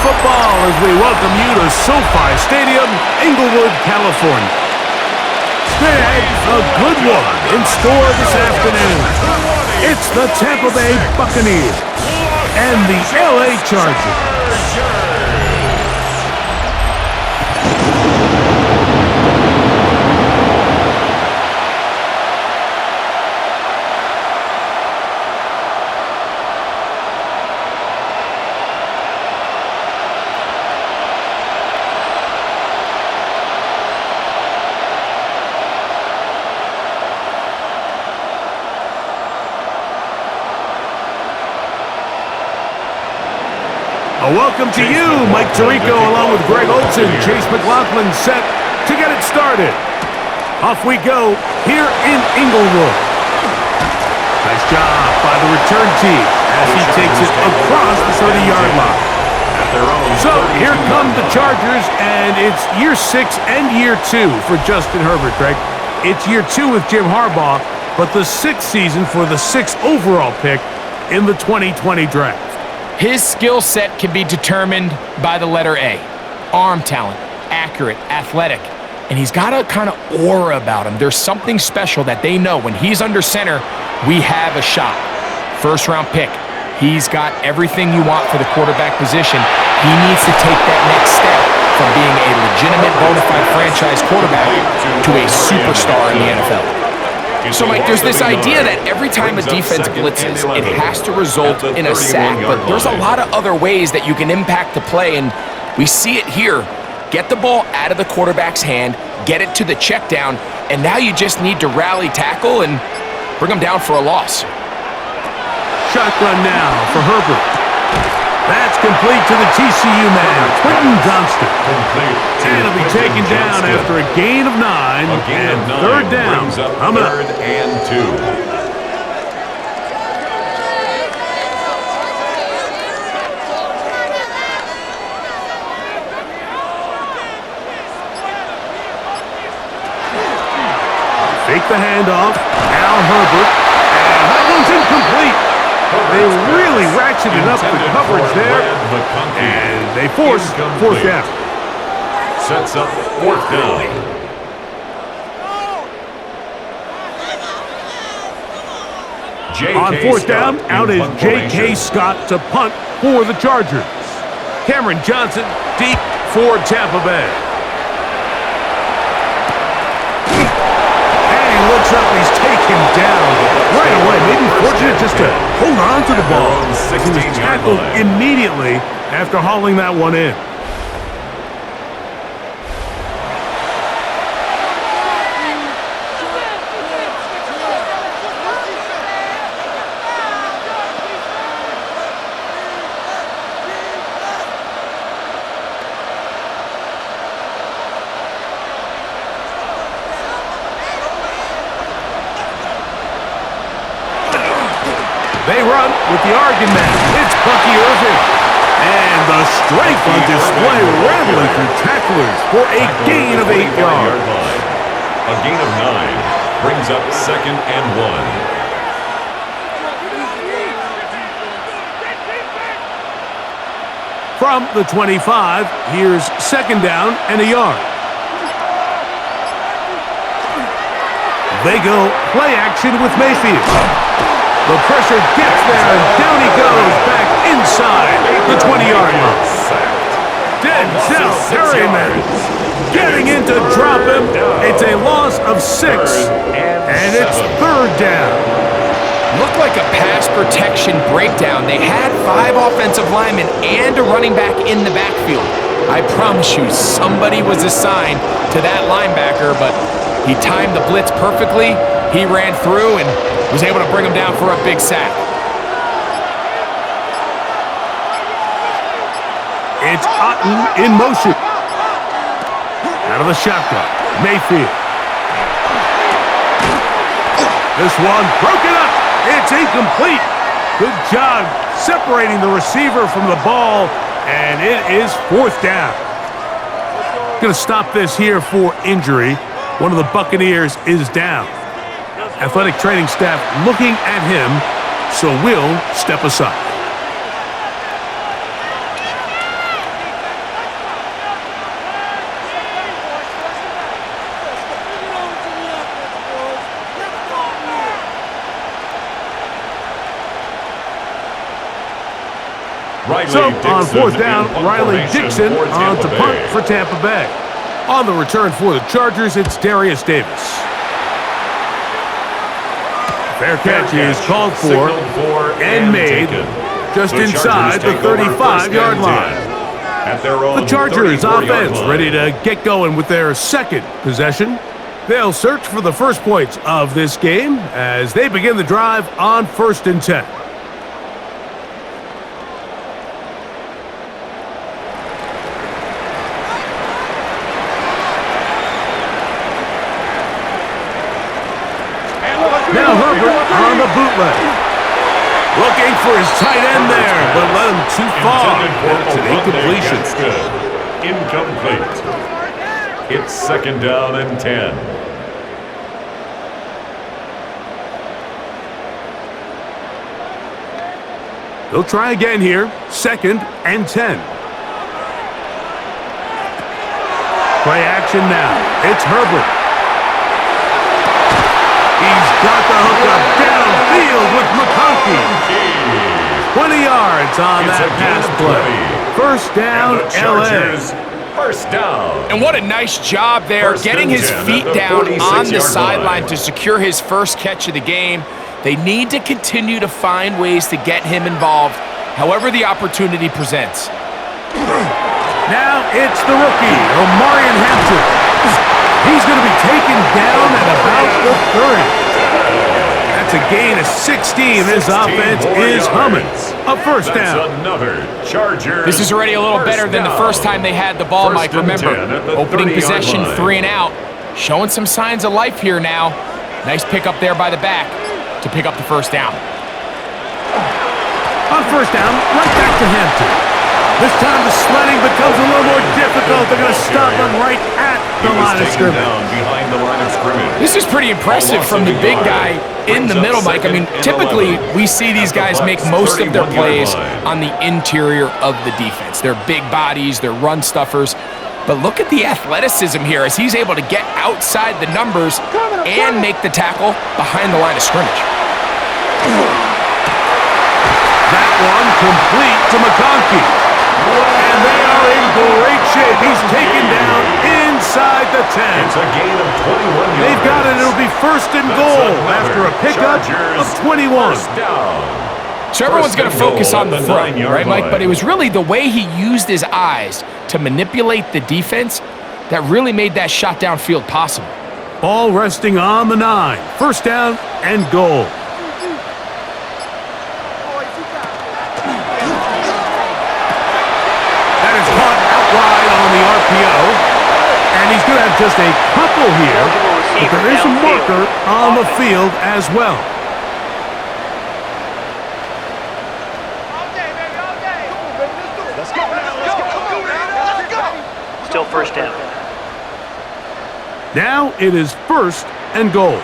football as we welcome you to SoFi Stadium, Inglewood, California. Today, a good one in store this afternoon. It's the Tampa Bay Buccaneers and the LA Chargers. A welcome to you, Mike Tirico, along with Greg Olson. Chase McLaughlin set to get it started. Off we go here in Inglewood. Nice job by the return team as he takes it across the 30-yard line. So here come the Chargers, and it's year 6 and year 2 for Justin Herbert, Greg. It's year 2 with Jim Harbaugh, but the 6th season for the 6th overall pick in the 2020 draft. His skill set can be determined by the letter A. Arm talent, accurate, athletic, and he's got a kind of aura about him. There's something special that they know when he's under center, we have a shot. First-round pick. He's got everything you want for the quarterback position. He needs to take that next step from being a legitimate, bona fide franchise quarterback to a superstar in the NFL. So, Mike, there's this idea that every time a defense blitzes, it has to result in a sack, but there's a lot of other ways that you can impact the play, and we see it here. Get the ball out of the quarterback's hand, get it to the check down, and now you just need to rally tackle and bring them down for a loss. Shotgun now for Herbert. That's complete to the TCU man, Quentin Johnston. And it'll be taken down after a gain of 9, and third down. Coming up. Third and 2. Fake the handoff. Al Herbert. And that one's incomplete. They really ratcheted up the coverage there, and they force fourth down. Sets up fourth down. On fourth down, out is J.K. Scott to punt for the Chargers. Cameron Johnson deep for Tampa Bay. And he looks up, he's taken down right away. Maybe fortunate just to hold on to the ball. He was tackled immediately after hauling that one in. They run with the Oregon man. It's Bucky Irving. And the strength on display rattling through tacklers for a gain of 8 yards. A gain of 9 brings up second and 1. From the 25, here's second down and a yard. They go play action with Mayfield. The pressure gets there, and down he goes back inside the 20-yard line. Denzel Perryman getting in to drop him. It's a loss of 6, and it's third down. Looked like a pass protection breakdown. They had 5 offensive linemen and a running back in the backfield. I promise you, somebody was assigned to that linebacker, but he timed the blitz perfectly. He ran through and was able to bring him down for a big sack. It's Otten in motion. Out of the shotgun, Mayfield. This one broken up. It's incomplete. Good job separating the receiver from the ball, and it is fourth down. Going to stop this here for injury. One of the Buccaneers is down. Athletic training staff looking at him, so we'll step aside. So on fourth down, in punt Riley formation Dixon for on to Tampa punt Bay. for Tampa Bay. On the return for the Chargers, it's Darius Davis. Fair catch is called for Signaled and made taken. just The inside the Chargers take over 35-yard first and line. 10 at their own The Chargers 34-yard offense line. ready to get going with their second possession. They'll search for the first points of this game as they begin the drive on 1st and 10. Now Herbert on the bootleg. Looking for his tight end there, but let him too far. Intended It's for an a run there. incompletion. That's good. Incomplete. It's 2nd down and 10. They'll try again here. 2nd and 10. Play action now. It's Herbert. He's got the hook up downfield with McConkey. 20 yards on It's that a pass gain of play. 20. First down, And the LA. Chargers, first down. And what a nice job there, First getting and his 10 feet at the down on the 46-yard sideline line. to secure his first catch of the game. They need to continue to find ways to get him involved, however the opportunity presents. Now it's the rookie, Omarion Hampton. He's going to be taken down at about the 30. That's a gain of 16. This 16 offense more is humming. yards. A first That's down. another Chargers. This is already a little first better than the down. first time they had the ball, First Mike. and Remember, 10 at the opening 30-yard possession, line. 3 and out. Showing some signs of life here now. Nice pickup there by the back to pick up the first down. On first down, right back to Hampton. This time the sledding becomes a little more difficult. They're going to stop him right at He the was line of taken scrimmage. down behind the line of scrimmage. This is pretty impressive from the big guy in the middle, Mike. I mean, typically we see these guys make most of their plays on the interior of the defense. They're big bodies, they're run stuffers. But look at the athleticism here as he's able to get outside the numbers and make the tackle behind the line of scrimmage. That one complete to McConkey. And they are in great shape. He's taken down inside the 10. It's a gain of 21 yards. They've got it. It'll be 1st and goal after a pickup of 21. First down. So everyone's going to focus on the throw, 9-yard right, Mike? line. But it was really the way he used his eyes to manipulate the defense that really made that shot downfield possible. Ball resting on the 9. First down and goal. That is caught out wide on the RPO. And he's going to have just a couple here. But there is a marker on the field as well. Still first down. Now it is 1st and goal.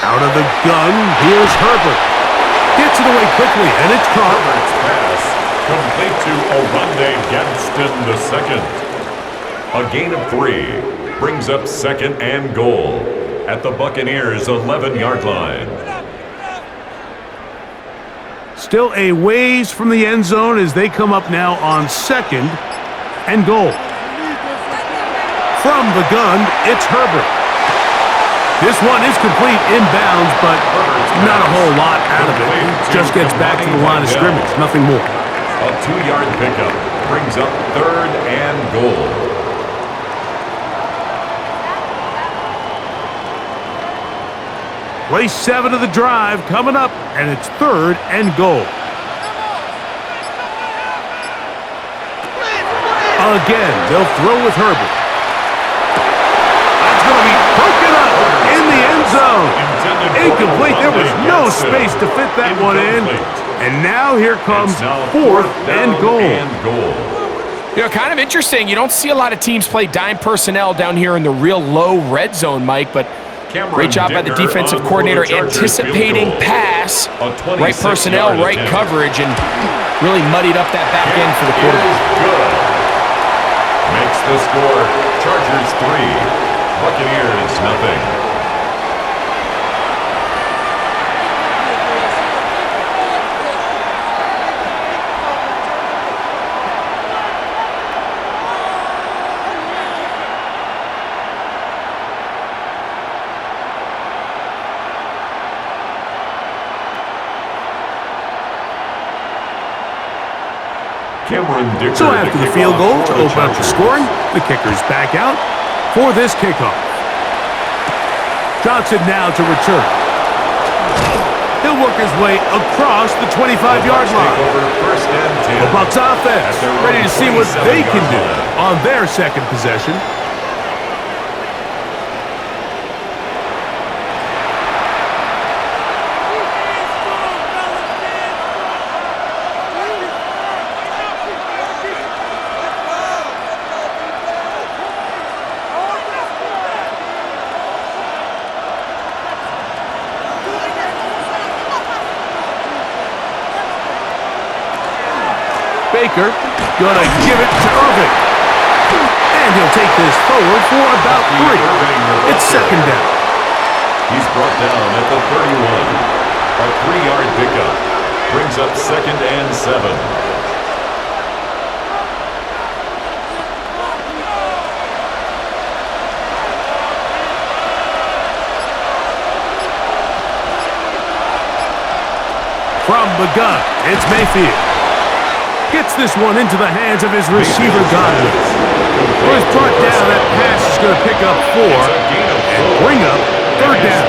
Out of the gun, here's Herbert. Gets it away quickly, and it's caught. Herbert's pass complete to Oronde Gadsden II. A gain of 3 brings up 2nd and goal at the Buccaneers' 11-yard line. Still a ways from the end zone as they come up now on 2nd and goal. From the gun, it's Herbert. This one is complete inbounds, but not a whole lot out of it. Just gets back to the line of scrimmage, nothing more. A 2-yard pickup brings up 3rd and goal. Play 7 of the drive coming up, and it's 3rd and goal. Again, they'll throw with Herbert. That's going to be broken up in the end zone. Incomplete. There was no space to fit that one in. And now here comes 4th and goal. You know, kind of interesting. You don't see a lot of teams play dime personnel down here in the real low red zone, Mike, but great job by the defensive coordinator anticipating pass, right personnel, right coverage, and really muddied up that back end for the quarterback. Makes the score Chargers 3, Buccaneers nothing. So after the field goal to open up the scoring, the kicker's back out for this kickoff. Johnson now to return. He'll work his way across the 25-yard line. The Bucs offense ready to see what they can do on their second possession. Baker gonna give it to Irving. And he'll take this forward for about 3. It's second down. He's brought down at the 31. A 3-yard pickup. Brings up 2nd and 7. From the gun, it's Mayfield. Gets this one into the hands of his receiver, Godwin. He's brought down. That pass is going to pick up 4 and bring up 3rd down.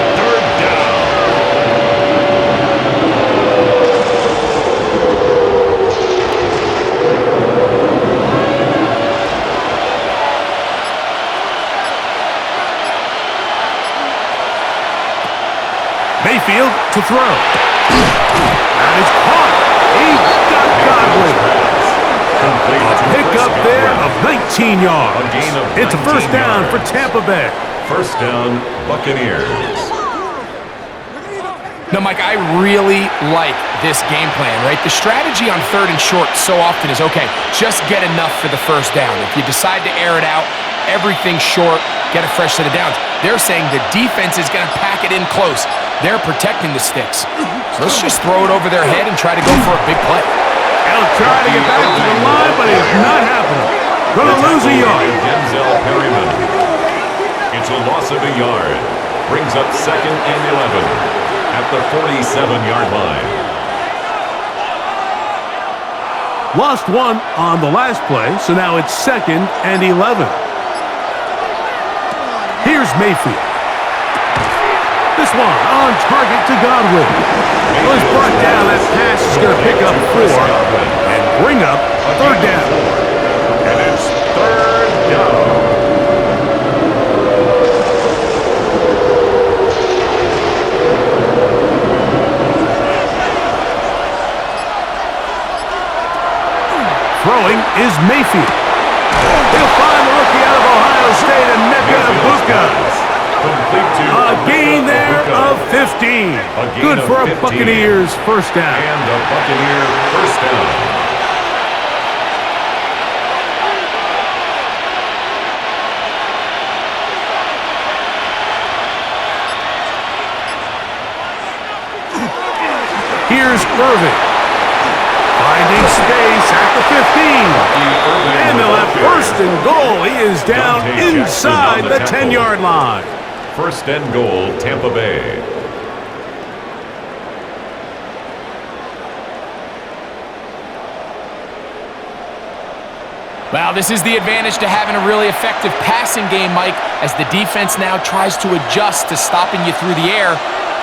Mayfield to throw. And it's caught. He's got Godwin. A pickup there of 19 yards. It's a first down for Tampa Bay. First down, Buccaneers. No, Mike, I really like this game plan, right? The strategy on 3rd and short so often is, okay, just get enough for the first down. If you decide to air it out, everything short, get a fresh set of downs. They're saying the defense is going to pack it in close. They're protecting the sticks. So let's just throw it over their head and try to go for a big play. He'll try to get back to the line, but it's not happening. Gonna lose a yard. It's a loss of a yard. Brings up 2nd and 11 at the 47-yard line. Lost 1 on the last play, so now it's 2nd and 11. Here's Mayfield. This one on target to Godwin. Well, he's brought down. That pass is going to pick up 4 and bring up 3rd down. And it's 3rd down. Throwing is Mayfield. He'll find the rookie out of Ohio State, and BUCS. A gain there of 15. Good for a Buccaneers first down. And a Buccaneer first down. Here's Irving. Finding space at the 15. And they'll have first and goal. He is down inside the 10-yard line. First and goal, Tampa Bay. Well, this is the advantage to having a really effective passing game, Mike, as the defense now tries to adjust to stopping you through the air.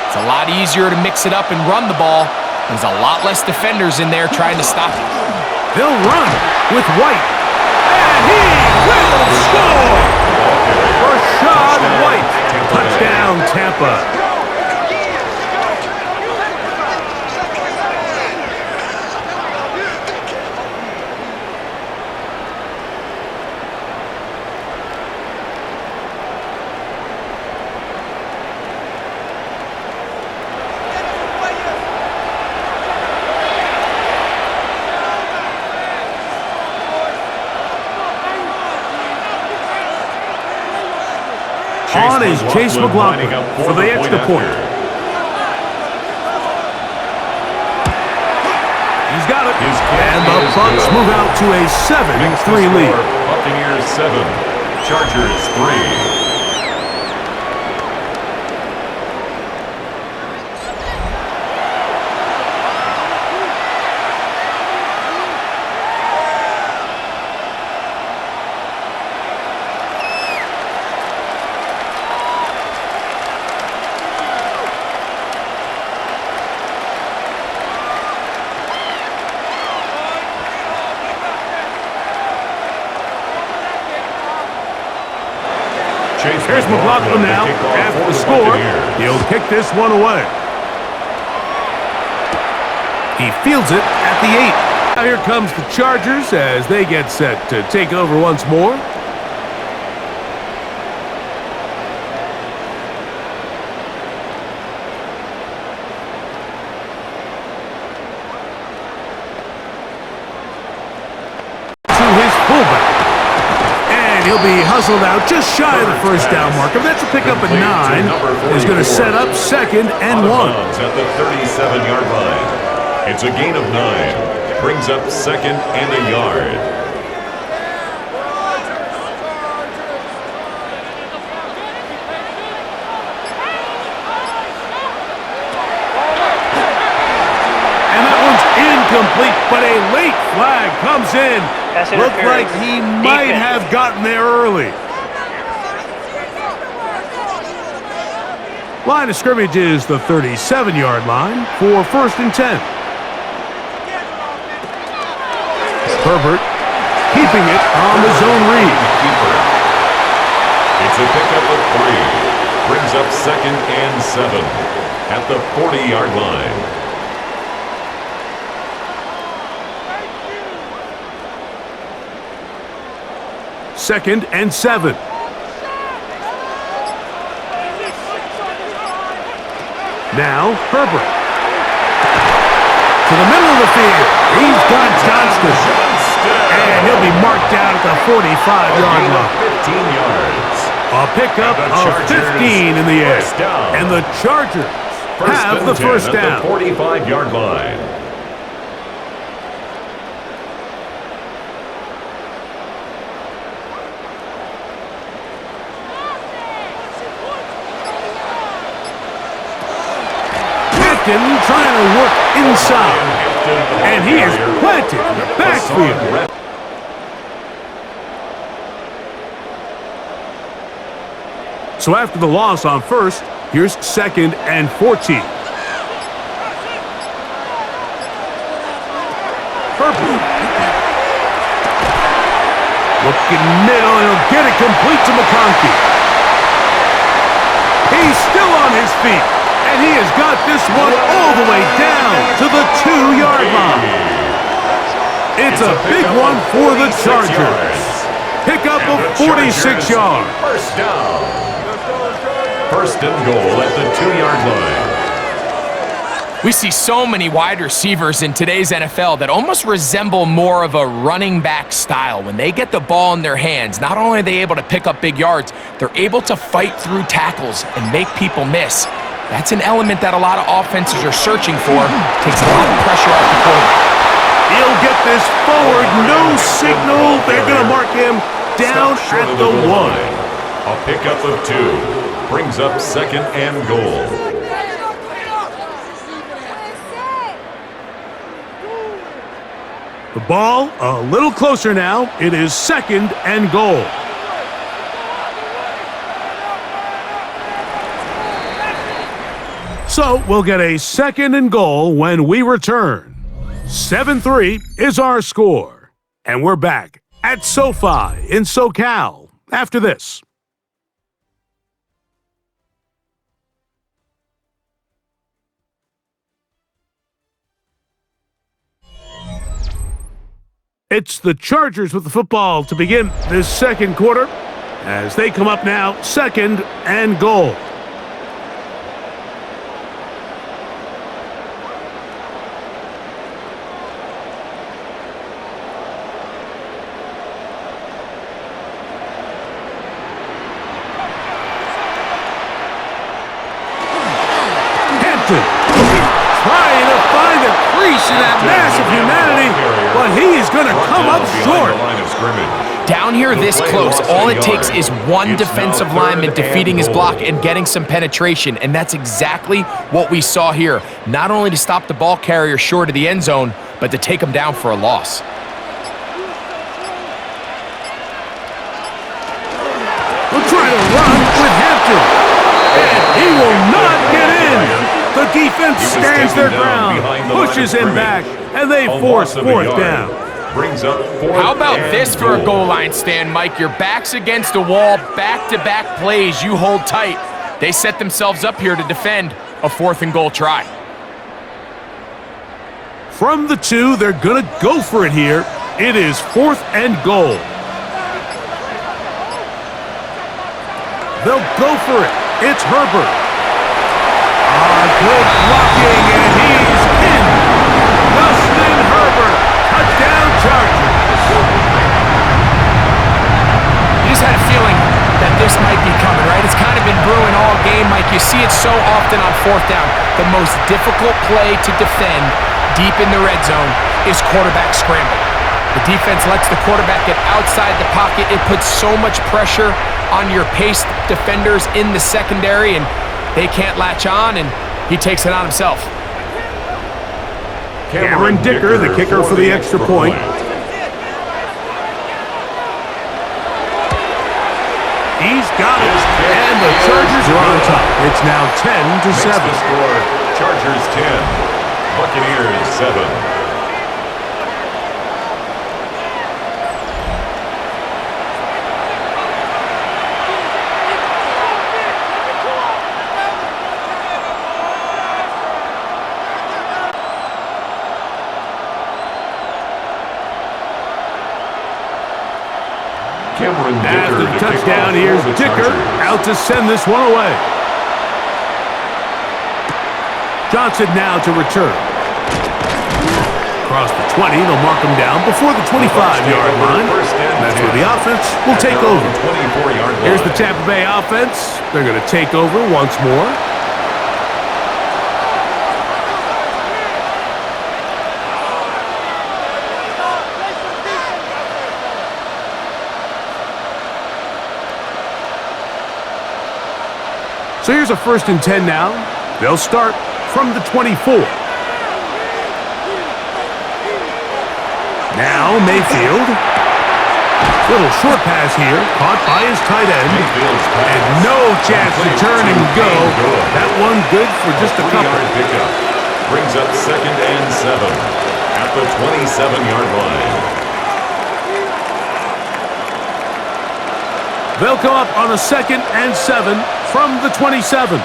It's a lot easier to mix it up and run the ball. There's a lot less defenders in there trying to stop it. They'll run with White. And he will score! Rashad White. Touchdown, Tampa. On is Chase McLaughlin for the extra point. He's got it. And the Bucs move out to a 7-3 lead. Buccaneers 7, Chargers 3. Here's McLaughlin now. After the score, he'll kick this one away. He fields it at the 8. Now here comes the Chargers as they get set to take over once more. To his fullback. And he'll be hustled out just shy of the first down marker. That's a pickup at 9. Is going to set up 2nd and 1. At the 37-yard line. It's a gain of 9. Brings up 2nd and a yard. And that one's incomplete, but a late flag comes in. Looked like he might have gotten there early. Line of scrimmage is the 37-yard line for 1st and 10. Herbert keeping it on the zone read. It's a pickup of 3. Brings up 2nd and 7 at the 40-yard line. Second and 7. Now Herbert to the middle of the field. He's got Johnston. And he'll be marked down at the 45-yard line. 15 yards. A pickup of 15 in the air. And the Chargers have the first down. At the 45-yard line. Trying to work inside, and he is planted in the backfield. So after the loss on 1st, here's 2nd and 14. Herbert. Looking middle, and he'll get it complete to McConkey. He's still on his feet. And he has got this one all the way down to the 2-yard line. It's a big one for the Chargers. Pickup of 46 yards. First down. 1st and goal at the 2-yard line. We see so many wide receivers in today's NFL that almost resemble more of a running back style. When they get the ball in their hands, not only are they able to pick up big yards, they're able to fight through tackles and make people miss. That's an element that a lot of offenses are searching for. Takes a lot of pressure off the quarterback. He'll get this forward. No signal. They're going to mark him down at the 1. A pickup of 2. Brings up 2nd and goal. The ball a little closer now. It is 2nd and goal. So we'll get a 2nd and goal when we return. 7-3 is our score. And we're back at SoFi in SoCal after this. It's the Chargers with the football to begin this 2nd quarter as they come up now 2nd and goal. Trying to find a crease in that massive humanity, but he is going to come up short. Down here this close, all it takes is one defensive lineman defeating his block and getting some penetration, and that's exactly what we saw here. Not only to stop the ball carrier short of the end zone, but to take him down for a loss. We'll try to run with Hampton, and he will not get in. The defense stands their ground, pushes him back, and they force 4th down. brings up 4th How about and this for a goal line stand, Mike? Your back's against a wall, back-to-back plays, you hold tight. They set themselves up here to defend a 4th and goal try. From the 2, they're going to go for it here. It is 4th and goal. They'll go for it. It's Herbert. Good blocking, and he's in. Justin Herbert, touchdown Chargers. You just had a feeling that this might be coming, right? It's kind of been brewing all game, Mike. You see it so often on 4th down. The most difficult play to defend deep in the red zone is quarterback scramble. The defense lets the quarterback get outside the pocket. It puts so much pressure on your paced defenders in the secondary, and they can't latch on, and he takes it on himself. Cameron Dicker, the kicker for the extra point. He's got it, and the Chargers are on top. It's now 10-7. The score, Chargers 10, Buccaneers 7. After the touchdown, here's Dicker out to send this one away. Johnson now to return. Across the 20, they'll mark him down before the 25-yard line. That's where the offense will take over. Here's the Tampa Bay offense. They're going to take over once more. So here's a 1st and 10 now. They'll start from the 24. Now Mayfield. Little short pass here, caught by his tight end. And no chance to turn and go. That one good for just a couple. Pickup brings up 2nd and 7 at the 27-yard line. They'll come up on a 2nd and 7 from the 27.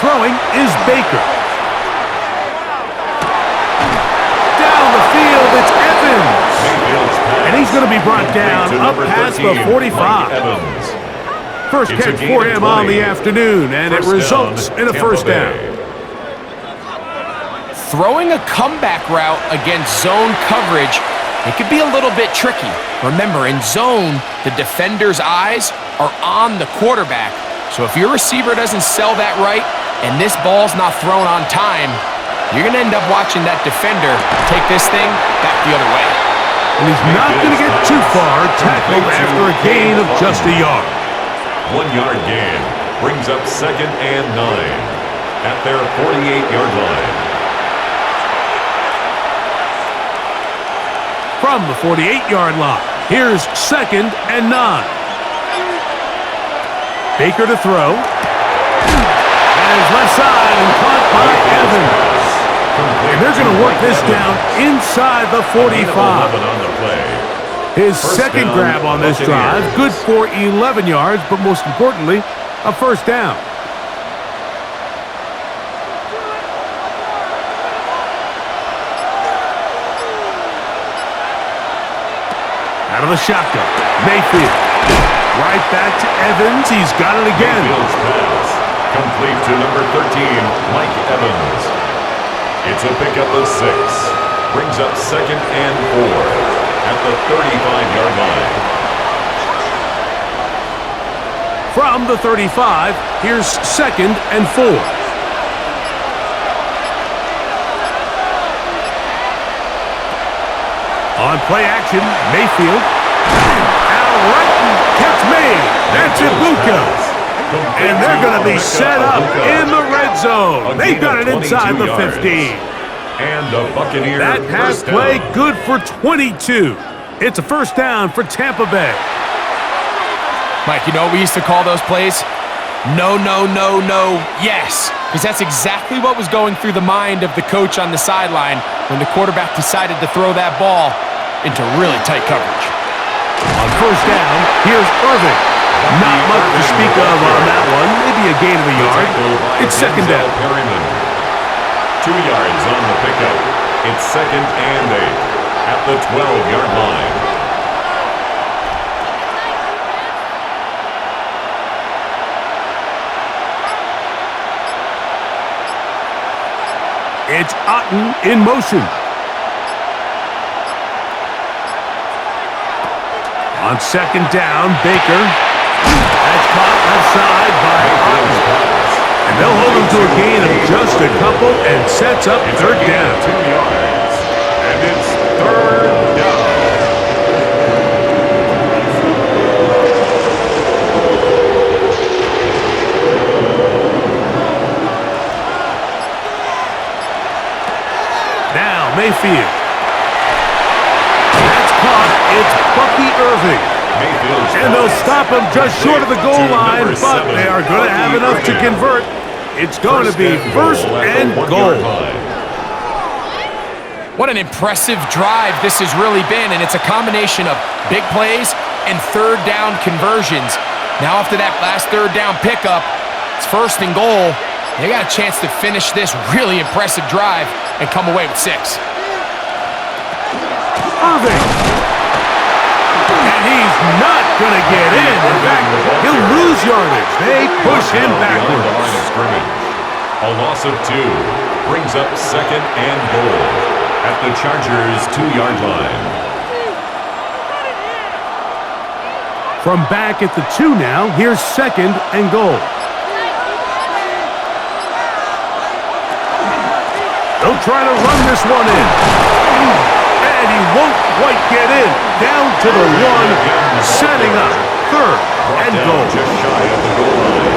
Throwing is Baker. Down the field, it's Evans. And he's going to be brought down up past the 45. First catch for him on the afternoon, and it results in a 1st down. Throwing a comeback route against zone coverage, it could be a little bit tricky. Remember, in zone, the defender's eyes are on the quarterback. So if your receiver doesn't sell that right and this ball's not thrown on time, you're going to end up watching that defender take this thing back the other way. And he's not going to get too far, tackled after a gain of just a yard. 1-yard gain brings up 2nd and 9 at their 48-yard line. From the 48-yard line, here's 2nd and 9. Baker to throw. And his left side and caught by Evans. And they're going to work this down inside the 45. His 2nd grab on this drive, good for 11 yards, but most importantly, a 1st down. Out of the shotgun, Mayfield. Right back to Evans. He's got it again. Mayfield's pass complete to number 13, Mike Evans. It's a pickup of 6. Brings up 2nd and 4 at the 35-yard line. From the 35, here's 2nd and 4. On play action, Mayfield. Al right, catch made. That's it, BUCS. And they're going to be set up in the red zone. They've got it inside the 15. And the Buccaneers. That pass play good for 22. It's a 1st down for Tampa Bay. Mike, you know what we used to call those plays? No, no, no, no, yes. Because that's exactly what was going through the mind of the coach on the sideline when the quarterback decided to throw that ball into really tight coverage. On first down, here's Irving. Not much to speak of on that one. Maybe a gain of a yard. It's second down. 2 yards on the pickup. It's 2nd and 8 at the 12-yard line. It's Otten in motion. On second down, Baker. That's caught left side by Otten. And they'll hold him to a gain of just a couple and sets up third down. 2 yards. And it's third down. Now Mayfield. That's caught. It's Bucky Irving. And they'll stop him just short of the goal line, but they are going to have enough to convert. It's going to be first and goal. What an impressive drive this has really been, and it's a combination of big plays and third down conversions. Now after that last third down pickup, it's first and goal. They got a chance to finish this really impressive drive and come away with 6. Irving. And he's not going to get in. In fact, he'll lose yardage. They push him backwards. A loss of 2 brings up 2nd and goal at the Chargers' 2-yard line. From back at the 2 now, here's 2nd and goal. They'll try to run this one in. And he won't quite get in. Down to the 1, setting up third and goal. Just shy of the goal line.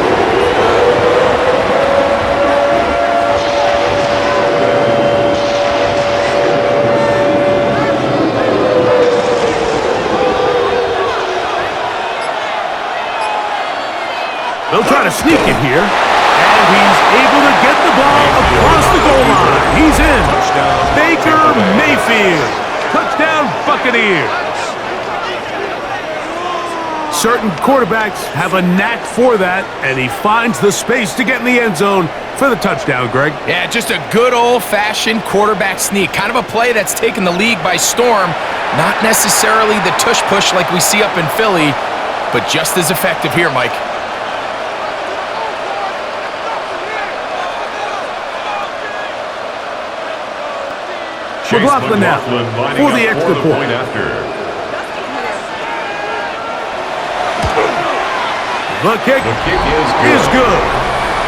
They'll try to sneak it here. And he's able to get the ball across the goal line. He's in. Baker Mayfield. Touchdown, Buccaneers. Certain quarterbacks have a knack for that, and he finds the space to get in the end zone for the touchdown, Greg. Yeah, just a good old-fashioned quarterback sneak. Kind of a play that's taken the league by storm. Not necessarily the tush-push like we see up in Philly, but just as effective here, Mike. McLaughlin now for the extra point. The kick is good.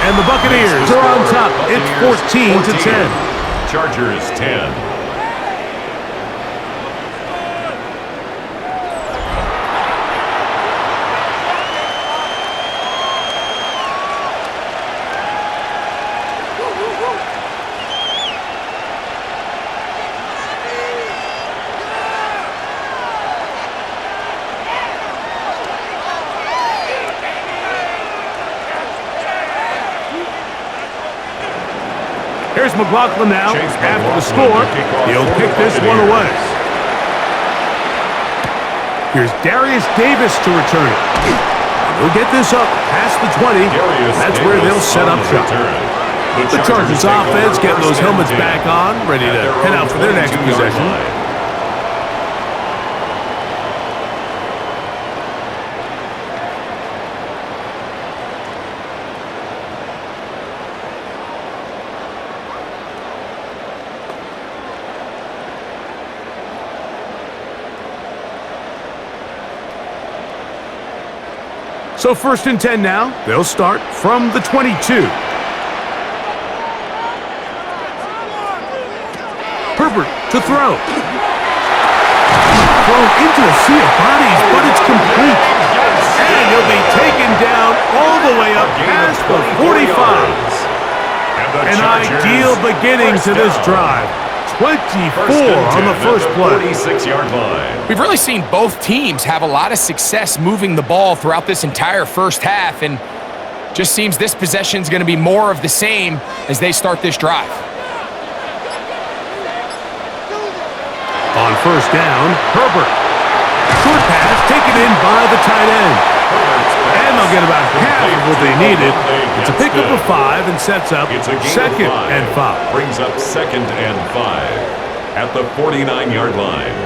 And the Buccaneers are on top. It's 14-10. Chargers 10. Here's McLaughlin now. After the score, he'll kick this one away. Here's Darius Davis to return it. He'll get this up past the 20. That's where they'll set up shop. The Chargers offense getting those helmets back on, ready to head out for their next possession. So 1st and 10 now. They'll start from the 22. Herbert to throw. Thrown into a sea of bodies, but it's complete. And he'll be taken down all the way up past the 45. An ideal beginning to this drive. 24 on the first play. 46-yard line. We've really seen both teams have a lot of success moving the ball throughout this entire first half, and just seems this possession is going to be more of the same as they start this drive. On first down, Herbert. Short pass taken in by the tight end. And they'll get about half of what they needed. It's a pickup of 5 and sets up second and 5. Brings up 2nd and 5 at the 49-yard line.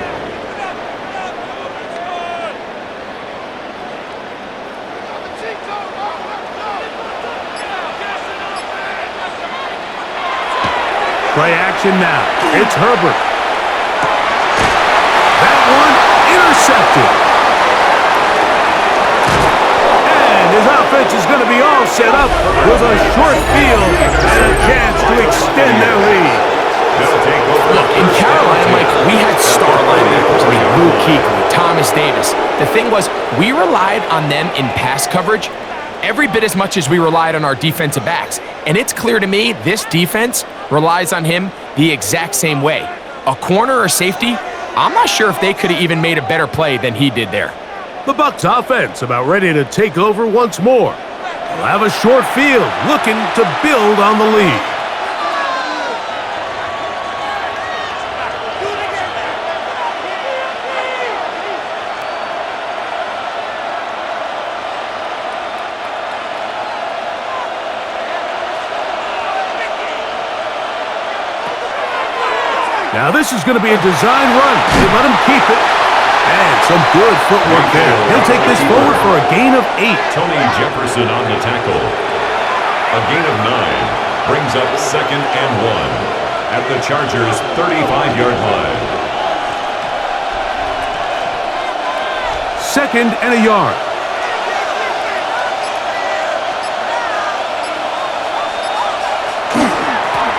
Play action now. It's Herbert. That one intercepted. And his offense is going to be all set up with a short field and a chance to extend their lead. Look, in Carolina, Mike, we had star linebackers like Luke Kuechly, Thomas Davis. The thing was, we relied on them in pass coverage every bit as much as we relied on our defensive backs. And it's clear to me this defense relies on him the exact same way. A corner or safety, I'm not sure if they could have even made a better play than he did there. The Bucs offense about ready to take over once more. They'll have a short field looking to build on the lead. Now this is going to be a design run. They let him keep it. And some good footwork there. He'll take this forward for a gain of 8. Tony Jefferson on the tackle. A gain of 9 brings up 2nd and 1 at the Chargers' 35-yard line. 2nd and a yard.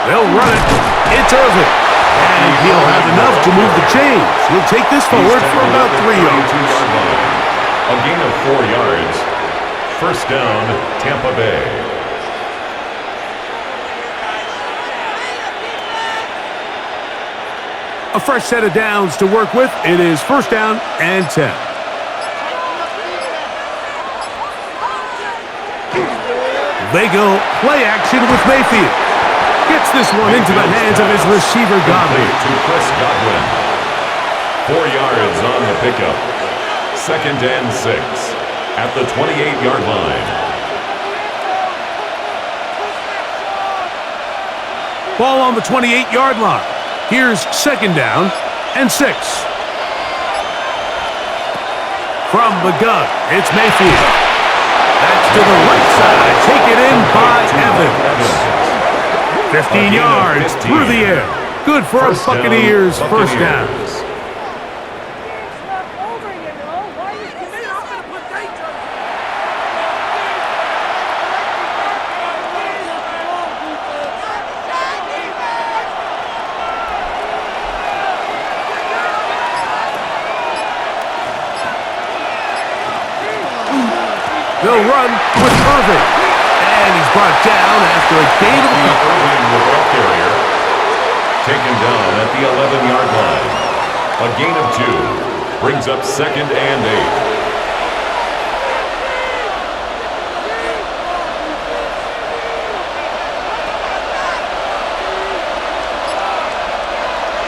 They'll run it. It's Irvin. And he'll have enough to move the chains. He'll take this forward for about 3 yards. A gain of 4 yards. First down, Tampa Bay. A fresh set of downs to work with. It is first down and 10. They go play action with Mayfield. Gets this one into the hands of his receiver, Godwin. To Chris Godwin. 4 yards on the pickup. 2nd and 6 at the 28-yard line. Ball on the 28-yard line. Here's 2nd down and 6. From the gun, it's Mayfield. That's to the right side. Taken in by Evans. 15 yards through the air. Good for a Buccaneers first down. They'll run with Irvin. And he's brought down after a gain of a couple. Irvin, the ball carrier, taken down at the 11-yard line. A gain of 2 brings up 2nd and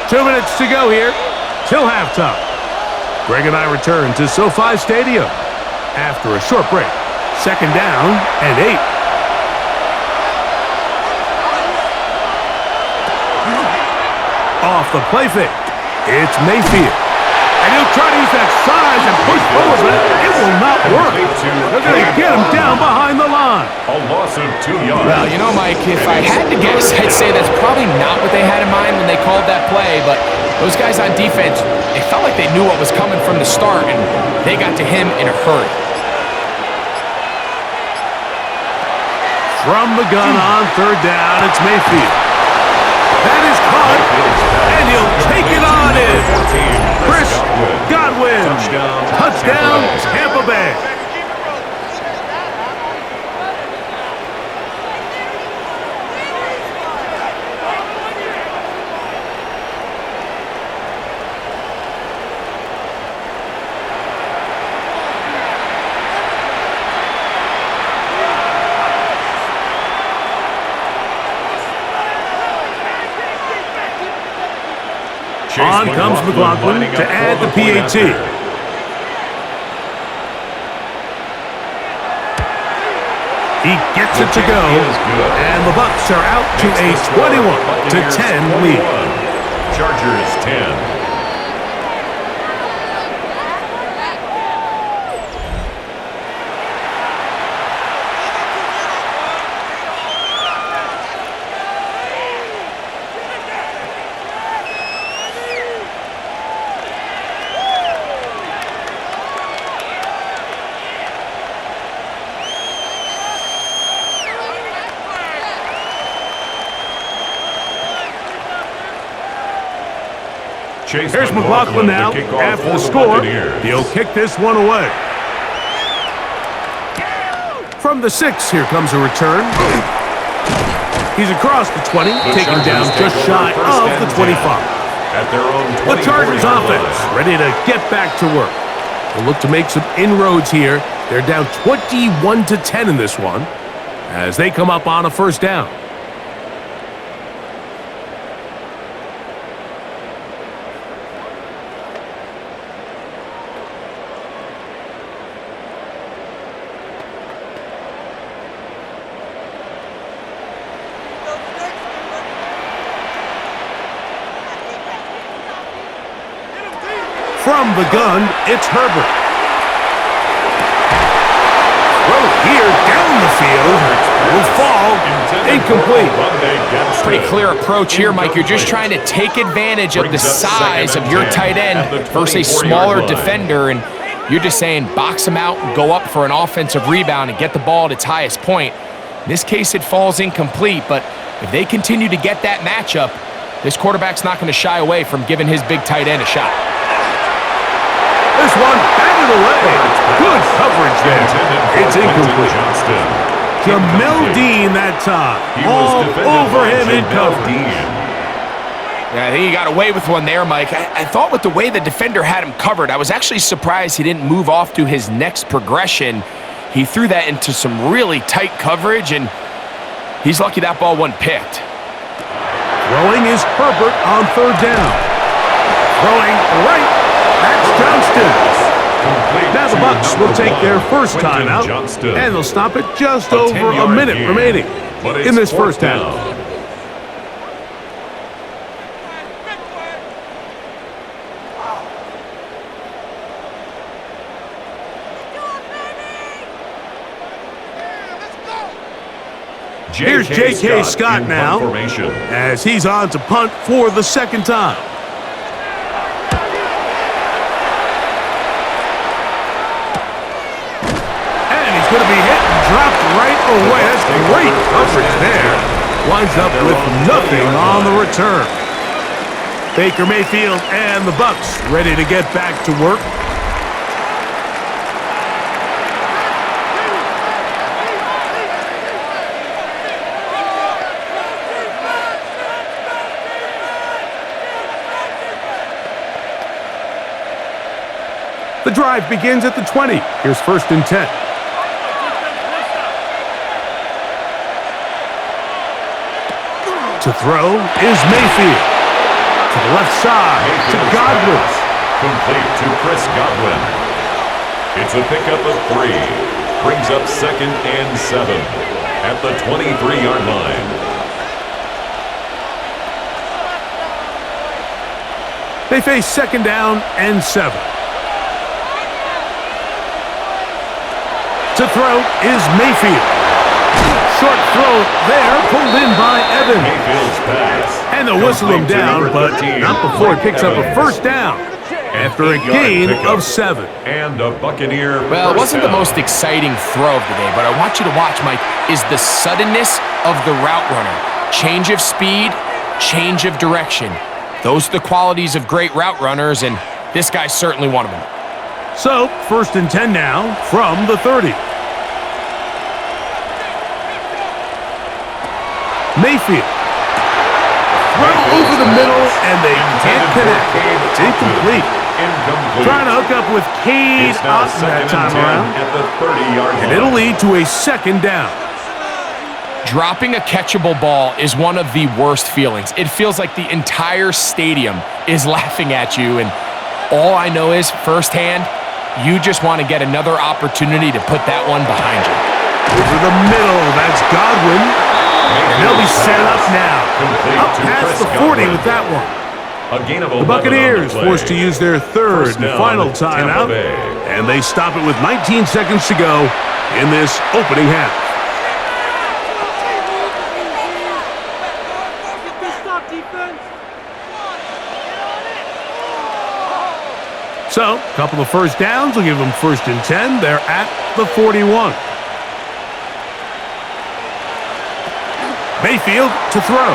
8. 2 minutes to go here till halftime. Greg and I return to SoFi Stadium after a short break. 2nd down and 8. Off the play fake. It's Mayfield. And he'll try to use that size and push forward, but it will not work. They're going to get him down behind the line. A loss of 2 yards. Well, you know, Mike, if I had to guess, I'd say that's probably not what they had in mind when they called that play, but those guys on defense, it felt like they knew what was coming from the start, and they got to him in a hurry. From the gun on 3rd down, it's Mayfield. That is caught, and he'll take it on in. Chris Godwin. Touchdown, Tampa Bay. Chase On comes McLaughlin to add the PAT. He gets it to go, and the Bucs are out to a 21-10 lead. Chargers 10. Here's McLaughlin now. After the score, he'll kick this one away. From the 6, here comes a return. He's across the 20, taken down just shy of the 25. At their own The Chargers offense ready to get back to work. They'll look to make some inroads here. They're down 21-10 in this one as they come up on a first down. From the gun, it's Herbert. Throw here down the field. Will fall. Incomplete. Pretty clear approach here, Mike. You're just trying to take advantage of the size of your tight end versus a smaller defender, and you're just saying box him out and go up for an offensive rebound and get the ball at its highest point. In this case, it falls incomplete, but if they continue to get that matchup, this quarterback's not going to shy away from giving his big tight end a shot. This one batted away. Good coverage there. It's incomplete. Jamel Dean that time. All over him in coverage. Yeah, I think he got away with one there, Mike. I thought with the way the defender had him covered, I was actually surprised he didn't move off to his next progression. He threw that into some really tight coverage, and he's lucky that ball wasn't picked. Throwing is Herbert on third down. Throwing right. That's Johnston. Now the Bucs will take their first timeout, and they'll stop it just over a minute remaining in this first half. Here's J.K. Scott now, as he's on to punt for the second time. Going to be hit and dropped right away. That's great coverage there. Winds up with nothing on the return. Baker Mayfield and the Bucs ready to get back to work. The drive begins at the 20. Here's 1st and 10. To throw is Mayfield. To the left side, to Godwin. Complete to Chris Godwin. It's a pickup of 3. Brings up 2nd and 7 at the 23-yard line. They face 2nd down and 7. To throw is Mayfield. Short throw there, pulled in by Evans. And they'll whistle him down, but not before he picks up a first down after a gain of 7. And a Buccaneer. Well, it wasn't the most exciting throw of the day, but I want you to watch, Mike, is the suddenness of the route runner. Change of speed, change of direction. Those are the qualities of great route runners, and this guy's certainly one of them. So, 1st and 10 now from the 30. Mayfield. Throw over the middle, and they can't connect. It's incomplete. Trying to hook up with Cade Otton that time around. At the 30-yard line. And it'll lead to a 2nd down. Dropping a catchable ball is one of the worst feelings. It feels like the entire stadium is laughing at you, and all I know is, firsthand, you just want to get another opportunity to put that one behind you. Over the middle, that's Godwin. And they'll be set up now. Up past the 40 with that one. The Buccaneers forced to use their third and final timeout, and they stop it with 19 seconds to go in this opening half. So, a couple of first downs will give them 1st and 10. They're at the 41. Mayfield to throw.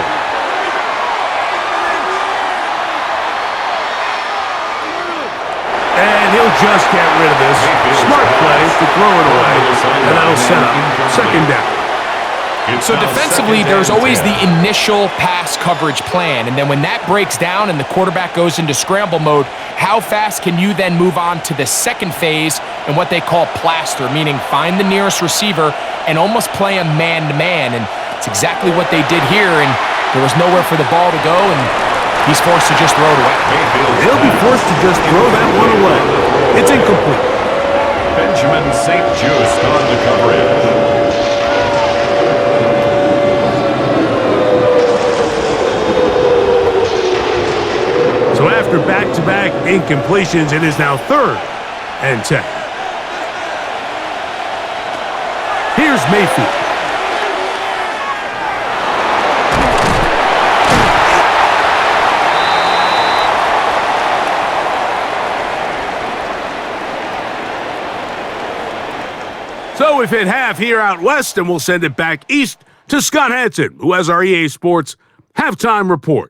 And he'll just get rid of this. Smart play to throw it away, and that'll set up 2nd down. So defensively, there's always the initial pass coverage plan, and then when that breaks down and the quarterback goes into scramble mode, how fast can you then move on to the second phase and what they call plaster, meaning find the nearest receiver and almost play a man-to-man, and it's exactly what they did here, and there was nowhere for the ball to go, and he's forced to just throw it away. He'll be forced to just throw that one away. It's incomplete. Benjamin St. Just on the coverage. So after back-to-back incompletions, it is now 3rd and 10. Here's Mayfield. So we've hit half here out west, and we'll send it back east to Scott Hansen, who has our EA Sports halftime report.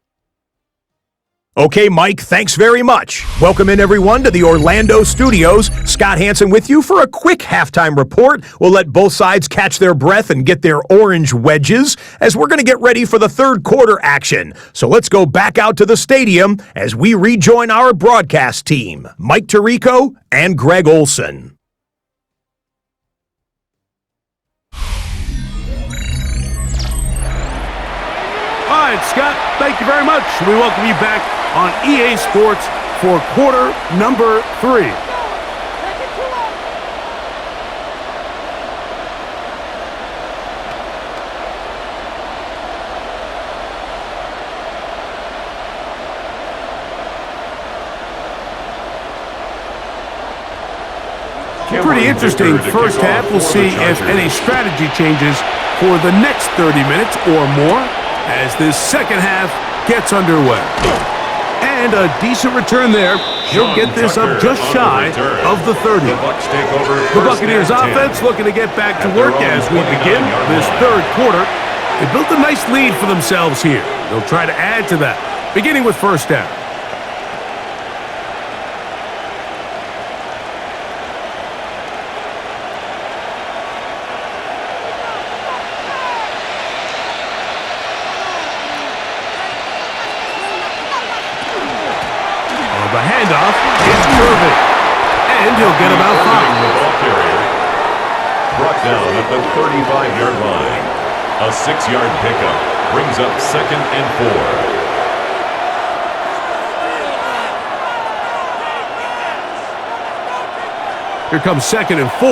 Okay, Mike, thanks very much. Welcome in, everyone, to the Orlando studios. Scott Hansen with you for a quick halftime report. We'll let both sides catch their breath and get their orange wedges as we're going to get ready for the 3rd quarter action. So let's go back out to the stadium as we rejoin our broadcast team, Mike Tirico and Greg Olson. All right, Scott, thank you very much. We welcome you back on EA Sports for quarter number 3. Pretty interesting first half. We'll see if any strategy changes for the next 30 minutes or more as this second half gets underway. And a decent return there. He'll get this up just shy of the 30. The Buccaneers offense looking to get back to work as we begin this 3rd quarter. They built a nice lead for themselves here. They'll try to add to that, beginning with 1st down. The handoff is Irvin, and he'll get about 5. The ball carrier brought down at the 35-yard line. A 6-yard pickup brings up 2nd and 4. Here comes 2nd and 4.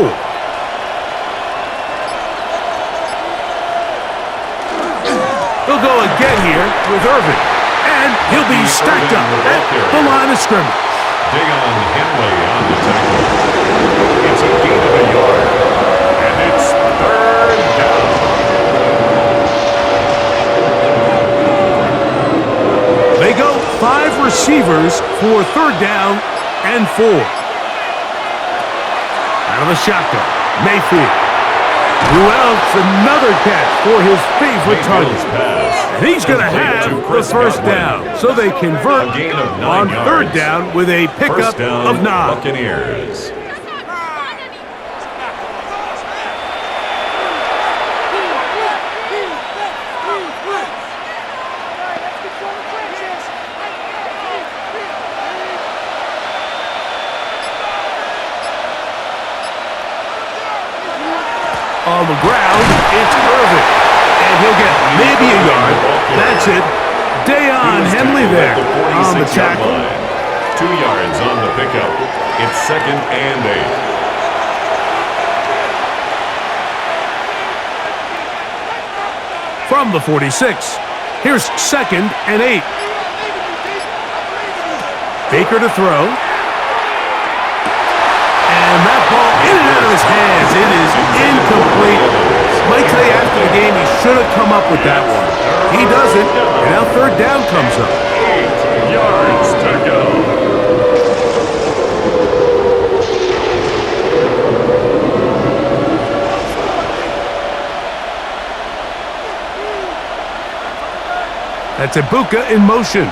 He'll go again here with Irvin. And he'll be stacked up at the line of scrimmage. Dion Henley on the tackle. It's a gain of a yard. And it's 3rd down. They go 5 receivers for 3rd down and 4. Out of the shotgun, Mayfield. Who else? Another catch for his favorite target. And he's going to have the 1st down. So they convert on 3rd down with a pickup of 9. Buccaneers. On the ground, it's Irvin. He'll get maybe a yard. That's it. Dayon Henley there on the tackle. 2 yards on the pickup. It's 2nd and 8. From the 46, here's 2nd and 8. Baker to throw. And that ball in and out of his hands. It is incomplete. Might tell you after the game he should have come up with that one. He doesn't, and now 3rd down comes up. 8 yards to go. That's BUCS in motion.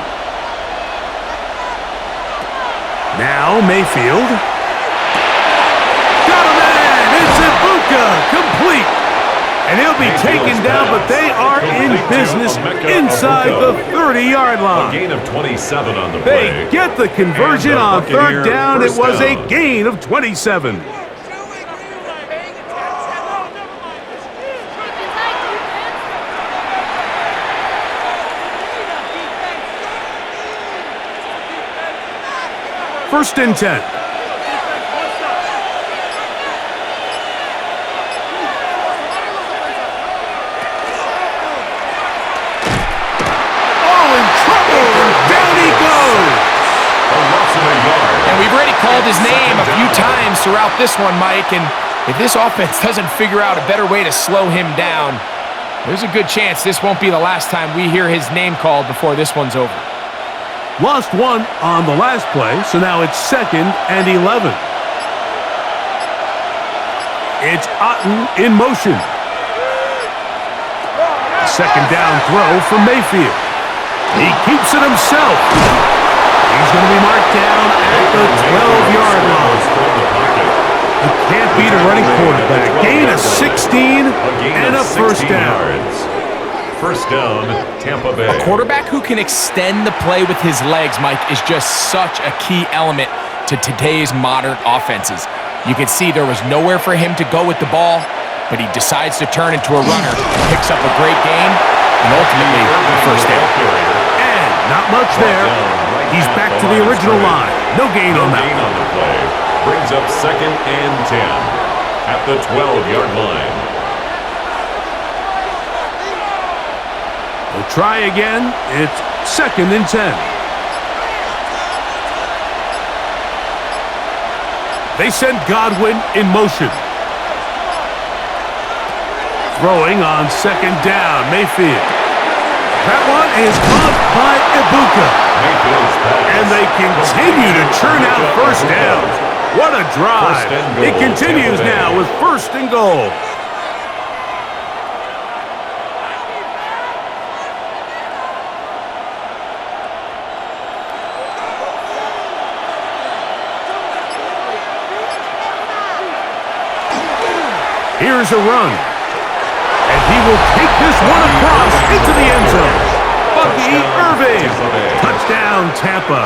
Now Mayfield. Got a man! It's BUCS complete. And he'll be taken down, but they are in business inside the 30-yard A line. gain of 27 on the play. They get the conversion on 3rd down. It was a gain of 27. First and 10. Called his name a few times throughout this one, Mike, and if this offense doesn't figure out a better way to slow him down, there's a good chance this won't be the last time we hear his name called before this one's over. Lost one on the last play, so now it's 2nd and 11. It's Otten in motion. Second down throw from Mayfield. He keeps it himself. He's going to be marked down at the 12-yard line. You can't beat a running quarterback. Gain of 16 and a first down. First down, Tampa Bay. A quarterback who can extend the play with his legs, Mike, is just such a key element to today's modern offenses. You can see there was nowhere for him to go with the ball, but he decides to turn into a runner, picks up a great gain, and ultimately a first down. And not much there. He's back to the original line. No gain on that. On the play. Brings up 2nd and 10 at the 12-yard line. We'll try again. It's 2nd and 10. They send Godwin in motion. Throwing on 2nd down, Mayfield. That one is caught by BUCS. And they continue to churn out first downs. What a drive. It continues now with 1st and goal. Here's a run. And he will take this one across into the end zone. Bucky Irving. Touchdown, Tampa.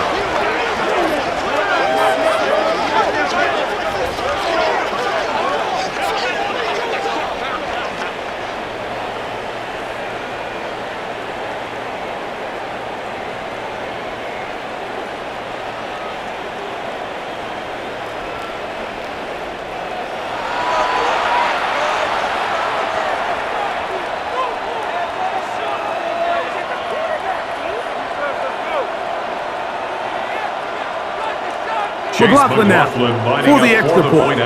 McLaughlin now for the extra point.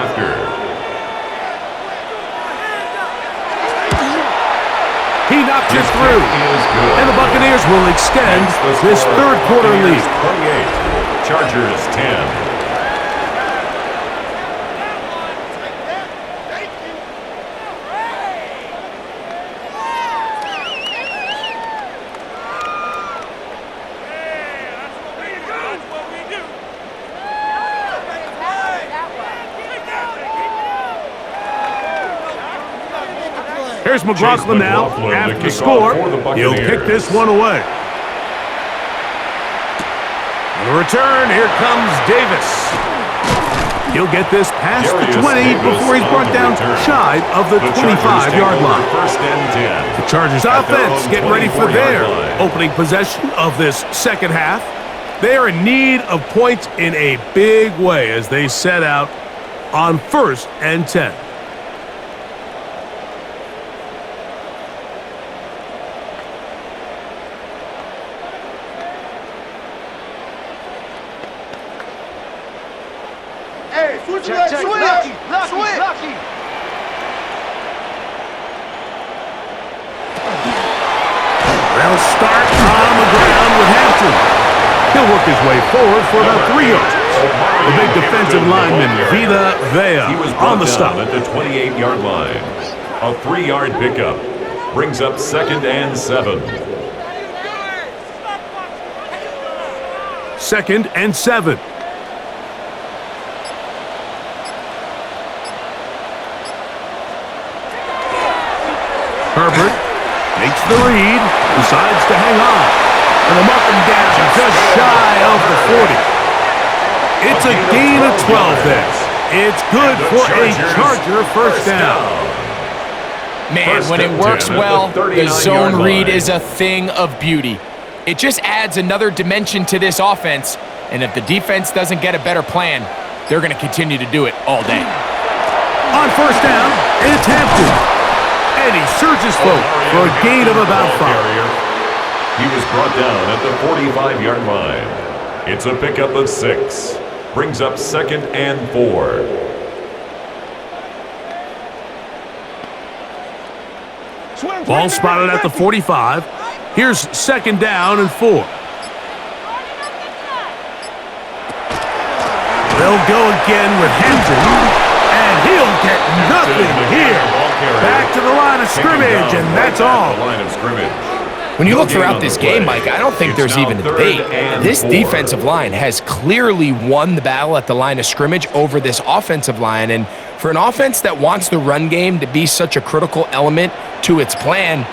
He knocked it through, and the Buccaneers will extend this third quarter lead. 28, Chargers 10. Here's McLaughlin now after the score. He'll kick this one away. On the return, here comes Davis. He'll get this past the Darius 20 Davis before he's brought on down return. shy of the The Chargers 25-yard take over line. First and 10. The Chargers At their offense own getting ready for 24-yard their line. opening possession of this second half. They are in need of points in a big way as they set out on 1st and 10. Hey, switch. Lucky. They'll start on the ground with Hampton. He'll work his way forward for about 3 yards. The big defensive lineman, Vita Vea, He was on brought the down stop. at the 28-yard line. A 3-yard pickup brings up 2nd and 7. 2nd and 7. Herbert makes the read, decides to hang on. And they'll mark him down just shy of the 40. It's a gain of 12 there. It's good for a Charger first down. Man, when it works well, the zone read is a thing of beauty. It just adds another dimension to this offense, and if the defense doesn't get a better plan, they're going to continue to do it all day. On first down, it's Hampton. And he surges forward for a gain of about 5. He was brought down at the 45-yard line. It's a pickup of 6. Brings up 2nd and 4. Ball spotted at the 45. Here's 2nd down and 4. They'll go again with Hampton, and he'll get nothing here. Back to the line of scrimmage, and that's all. Line of scrimmage. When you look throughout this game, Mike, I don't think there's even a debate. This defensive line has clearly won the battle at the line of scrimmage over this offensive line. And for an offense that wants the run game to be such a critical element to its plan,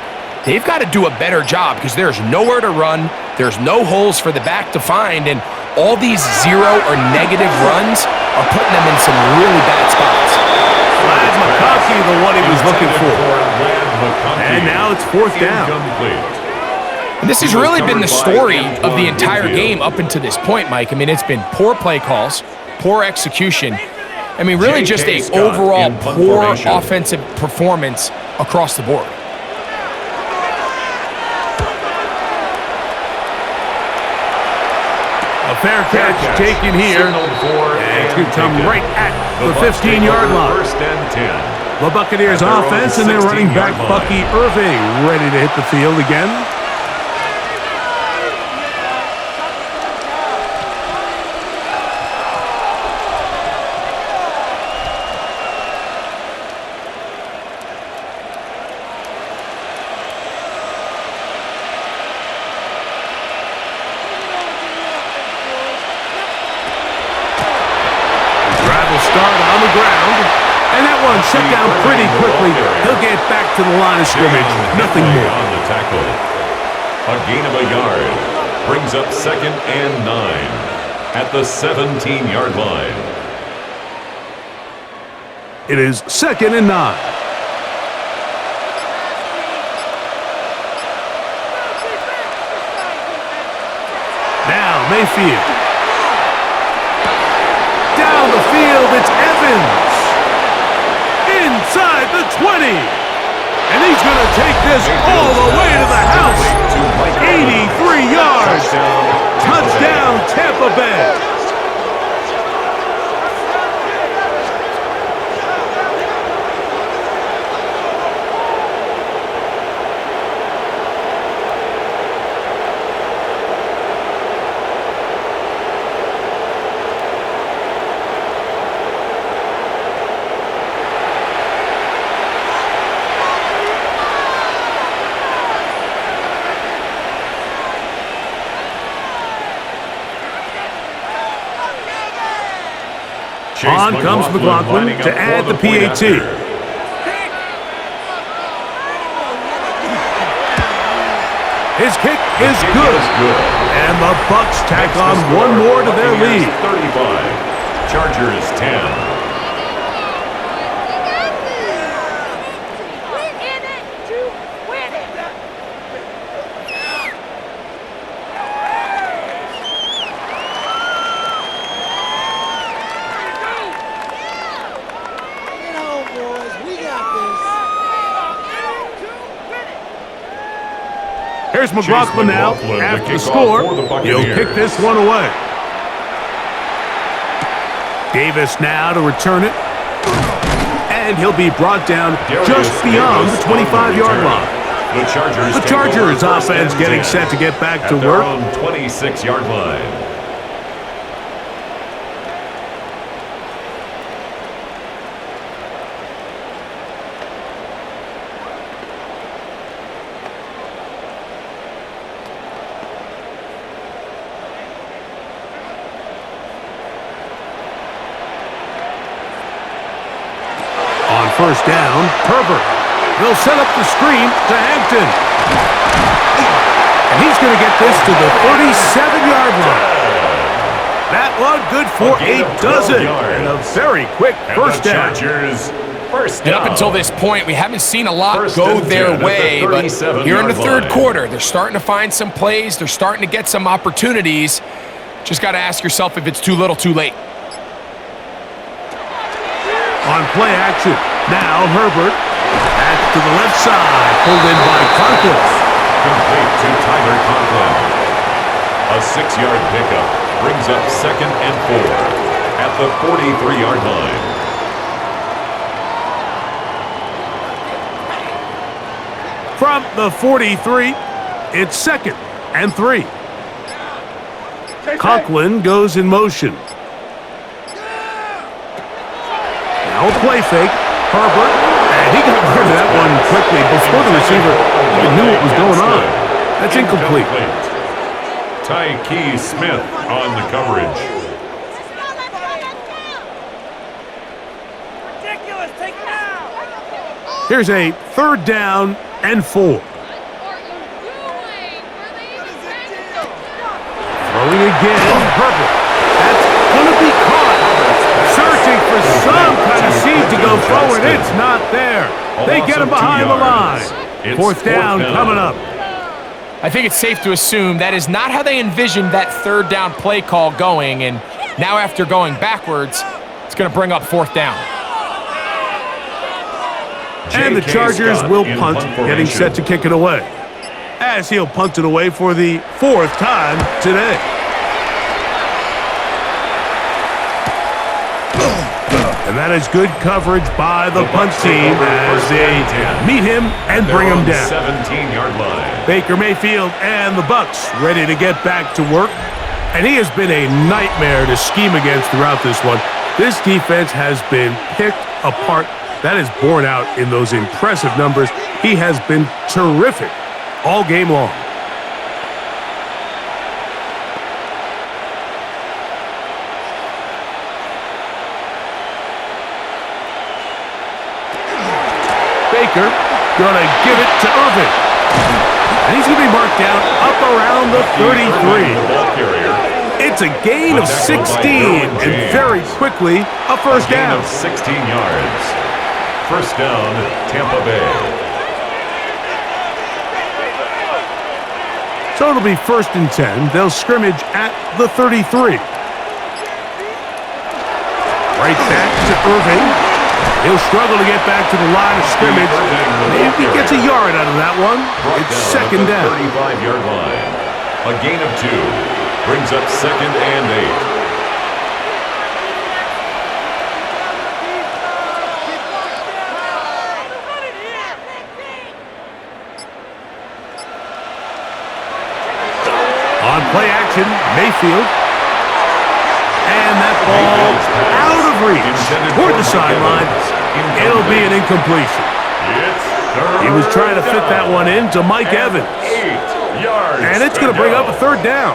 they've got to do a better job because there's nowhere to run. There's no holes for the back to find. And all these 0 or negative runs are putting them in some really bad spots. Glad McConkey, the one he was looking for. And now it's 4th down. And this has really been the story of the entire game up until this point, Mike. I mean, it's been poor play calls, poor execution. I mean, really just a overall poor offensive performance across the board. A fair catch taken here. And it's going to come right at the 15-yard line. First and 10. The Buccaneers offense and their running back, Bucky Irving, ready to hit the field again. Shut down pretty quickly. He'll get back to the line of scrimmage. Nothing more. On the tackle. A gain of a yard. Brings up 2nd and 9 at the 17-yard line. It is 2nd and 9. Now Mayfield. Down the field, it's Evans. Inside the 20. And he's going to take this all the way to the house. 83 yards. Touchdown, Tampa Bay. On comes McLaughlin to add the PAT. His kick is good. And the Bucs tack on one more to their lead. 35. Chargers 10. Here's McLaughlin now after the score. He'll kick this one away. Davis now to return it. And he'll be brought down just beyond the 25-yard line. The Chargers offense getting set to get back to work. On 26-yard line. First down, Herbert. He'll set up the screen to Hampton. And he's going to get this to the 37-yard line. That one good for a dozen. And a very quick first down. And up until this point, we haven't seen a lot go their way. But here in the third quarter, they're starting to find some plays. They're starting to get some opportunities. Just got to ask yourself if it's too little, too late. On play action, now Herbert. Back to the left side, pulled in by Conklin. Complete to Tyler Conklin. A 6-yard pickup brings up 2nd and 4 at the 43-yard line. From the 43, it's 2nd and 3. Conklin goes in motion. Now a play fake, Herbert, and he got rid of that one quickly before the receiver even knew what was going on. That's incomplete. Tyke Smith on the coverage. Here's a 3rd down and 4. Throwing again, Herbert. That's going to be caught. Searching for some kind of seed to go forward. It's not there. They get him behind the line. 4th down coming up. I think it's safe to assume that is not how they envisioned that 3rd down play call going. And now after going backwards, it's going to bring up 4th down. And the Chargers will punt, getting set to kick it away. As he'll punt it away for the 4th time today. And that is good coverage by the punt team as they meet him and bring him down. 17-yard line. Baker Mayfield and the Bucks ready to get back to work. And he has been a nightmare to scheme against throughout this one. This defense has been picked apart. That is borne out in those impressive numbers. He has been terrific all game long. Baker gonna give it to Irvin. And he's gonna be marked down up around the 33. It's a gain of 16, and very quickly, a first down. Of 16 yards. First down, Tampa Bay. So it'll be 1st and 10. They'll scrimmage at the 33. Right back to Irving. He'll struggle to get back to the line of scrimmage. Maybe he gets a yard out of that one. It's 2nd down. 35-yard line. A gain of 2 brings up 2nd and 8. On play action, Mayfield. And that ball out of reach toward the sideline. It'll be an incompletion. He was trying to fit that one into Mike Evans. 8 yards. And it's going to bring up a 3rd down.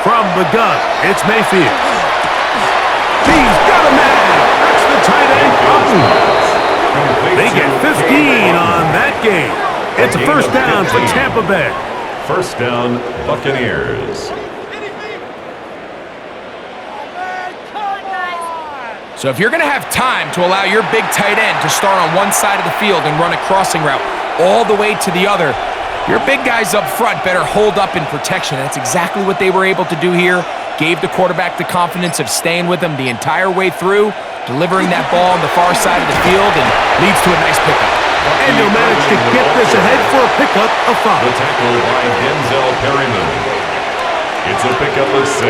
From the gun, it's Mayfield. He's got a man. That's the tight end. They get 15 on that game. It's a first down for Tampa Bay. First down, Buccaneers. So if you're going to have time to allow your big tight end to start on one side of the field and run a crossing route all the way to the other, your big guys up front better hold up in protection. That's exactly what they were able to do here. Gave the quarterback the confidence of staying with him the entire way through, delivering that ball on the far side of the field, and leads to a nice pickup. And he'll manage to get this ahead for a pickup of 5. The tackle by Denzel Perryman. It's a pickup of 6.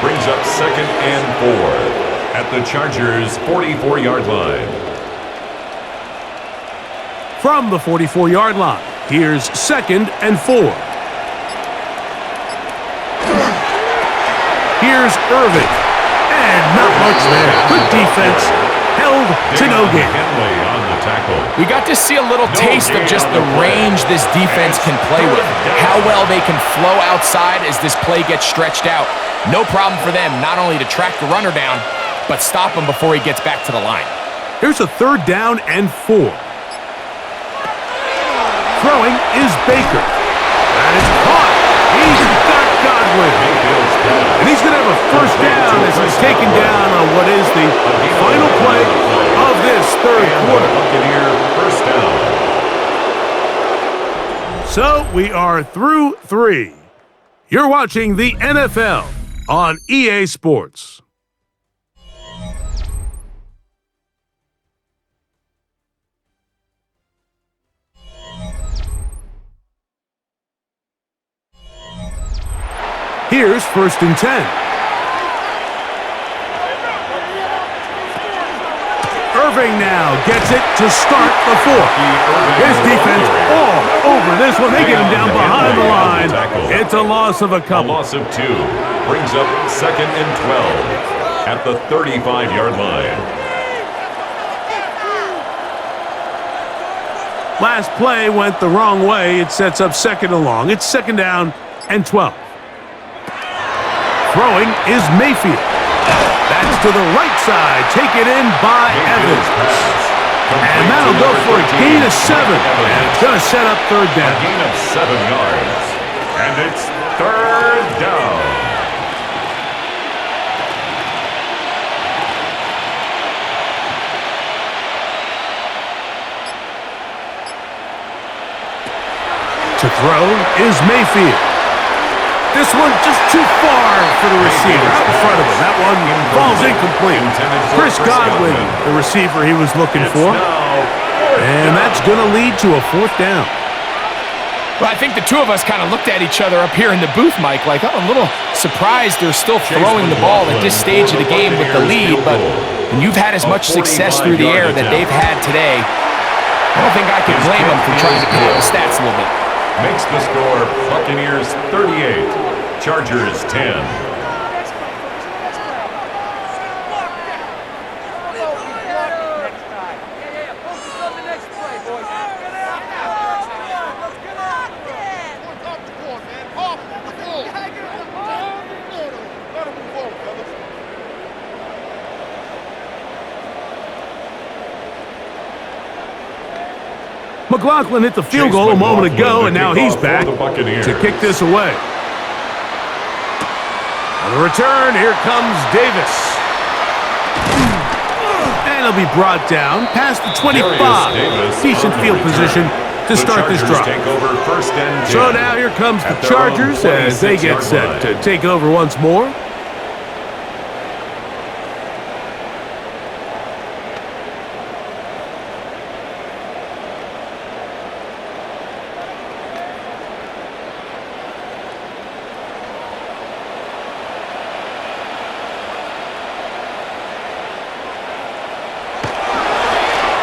Brings up second and 4 at the Chargers' 44-yard line. From the 44-yard line, here's second and 4. Here's Irving. And not much there. Good defense. Held to no gain. Henley on the tackle. We got to see a little taste of just the range this defense can play with. How well they can flow outside as this play gets stretched out. No problem for them not only to track the runner down, but stop him before he gets back to the line. Here's a third down and 4. Throwing is Baker. That is caught. He's got Godwin. And he's going to have a first down as he's taken down on what is the final play of this third quarter. Buccaneer first down. So we are through 3. You're watching the NFL on EA Sports. Here's first and 10. Irving now gets it to start the 4th. His defense all over this one. They get him down behind the line. It's a loss of a A couple. loss of 2. Brings up second and 12 at the 35-yard line. Last play went the wrong way. It sets up second and long. It's second down and 12. Throwing is Mayfield. That's to the right side. Taken in by Evans. And that'll go for a gain of 7. And it's going to set up third A down. gain of 7 yards. And it's third down. To throw is Mayfield. This one just too far for the receiver out in front of him. That one falls incomplete. Chris Godwin, the receiver he was looking for. And that's going to lead to a 4th down. Well, I think the two of us kind of looked at each other up here in the booth, Mike, like, I'm a little surprised they're still throwing the ball at this stage of the game with the lead, but when you've had as much success through the air that they've had today, I don't think I can blame them for trying to pull up the stats a little bit. Makes the score Buccaneers 38, Chargers 10. McLaughlin hit the field goal a moment ago, and now he's back to kick this away. On the return, here comes Davis. And he'll be brought down past the 25. Decent field position to start this drive. So now here comes the Chargers as they get set to take over once more.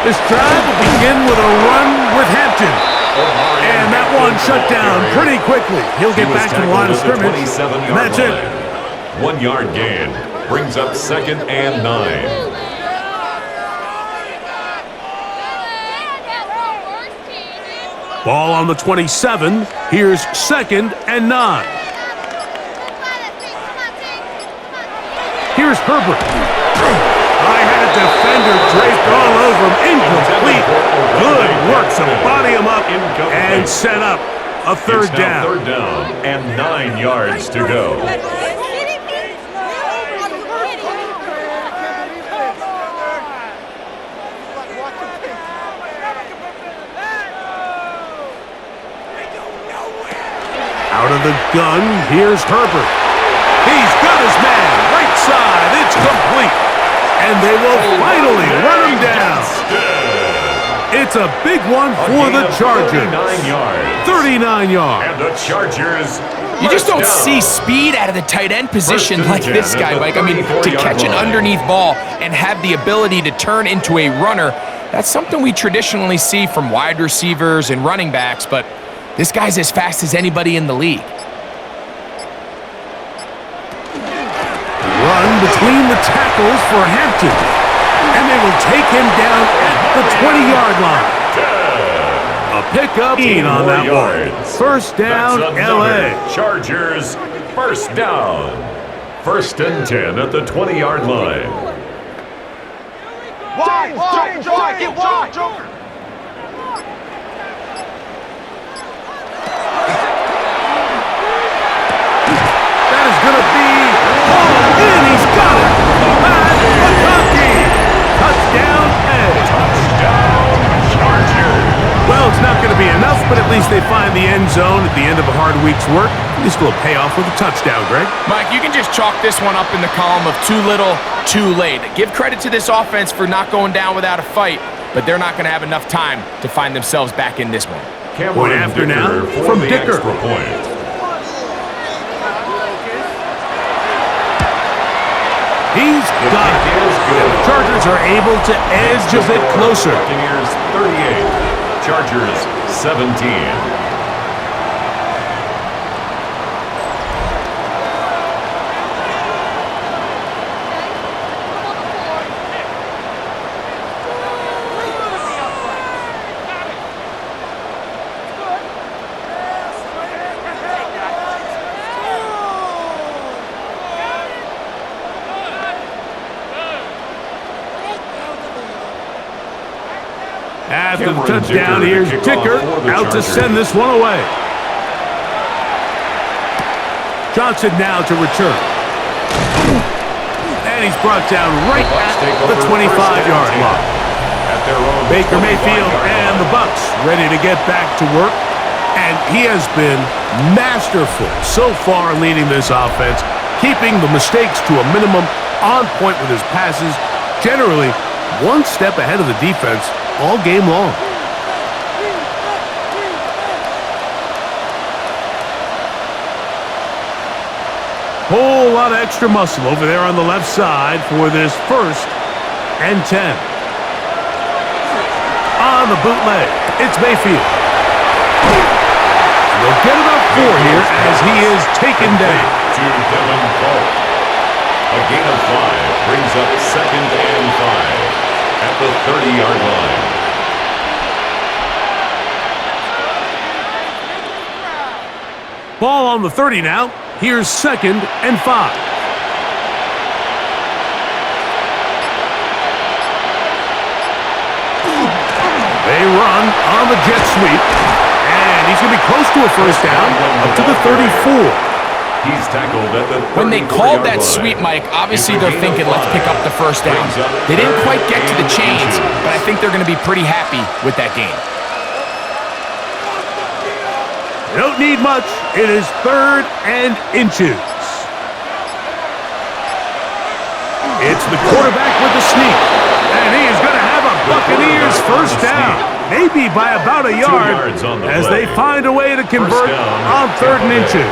This drive will begin with a run with Hampton. And that one shut down pretty quickly. He'll get back to the line of scrimmage, and that's it. 1 yard gain brings up second and 9. Ball on the 27. Here's second and 9. Here's Herbert. I had a defender draped all over him. Incomplete. Good work to body him up and set up a third It's now down. third down and 9 yards to go. Out of the gun, here's Herbert. He's got his man, right side, it's complete. And they will finally run him down. It's a big one for the Chargers. 39 yards. 39 yards. And the Chargers. You just don't first down. see speed out of the tight end position First and like 10 this at guy, the Mike. I mean, to 34-yard catch an line. underneath ball and have the ability to turn into a runner, that's something we traditionally see from wide receivers and running backs, but this guy's as fast as anybody in the league. Run between the tackles for Hampton. And they will take him down at the 20-yard line. A pickup on that one. First down, That's L.A. another Chargers first down. First and 10 at the 20-yard line. Wide, get wide. Joker. That is going to be hauled in. He's got it. Matt McConkey. Touchdown, Edge. Touchdown, Chargers. Well, it's not going to be enough, but at least they find the end zone at the end of a hard week's work. This will pay off with a touchdown, Greg. Mike, you can just chalk this one up in the column of too little, too late. Give credit to this offense for not going down without a fight, but they're not going to have enough time to find themselves back in this one. Point after now from the Dicker. extra point. He's got it. Is good. Chargers are able to edge a bit closer. Buccaneers 38, Chargers 17. After the touchdown, here's Dicker out to send this one away. Johnson now to return. And he's brought down right at the 25-yard line. Baker Mayfield and the Bucks ready to get back to work. And he has been masterful so far leading this offense, keeping the mistakes to a minimum, on point with his passes, generally one step ahead of the defense all game long. Whole lot of extra muscle over there on the left side for this first and 10. On the bootleg, it's Mayfield. They'll get about 4 here as he is taken down. To Devin Polk. A gain of 5 brings up second and 5 at the 30-yard line. Ball on the 30 now. Here's second and 5. They run on the jet sweep. And he's going to be close to a first down, up to the 34. He's tackled at the 34-yard line. When they called that sweep, Mike, obviously they're thinking, let's pick up the first down. They didn't quite get to the chains, but I think they're going to be pretty happy with that game. They don't need much. It is third and inches. It's the quarterback with the sneak. And he is going to have a Buccaneers first down. Maybe by about a yard as they find a way to convert on third and inches.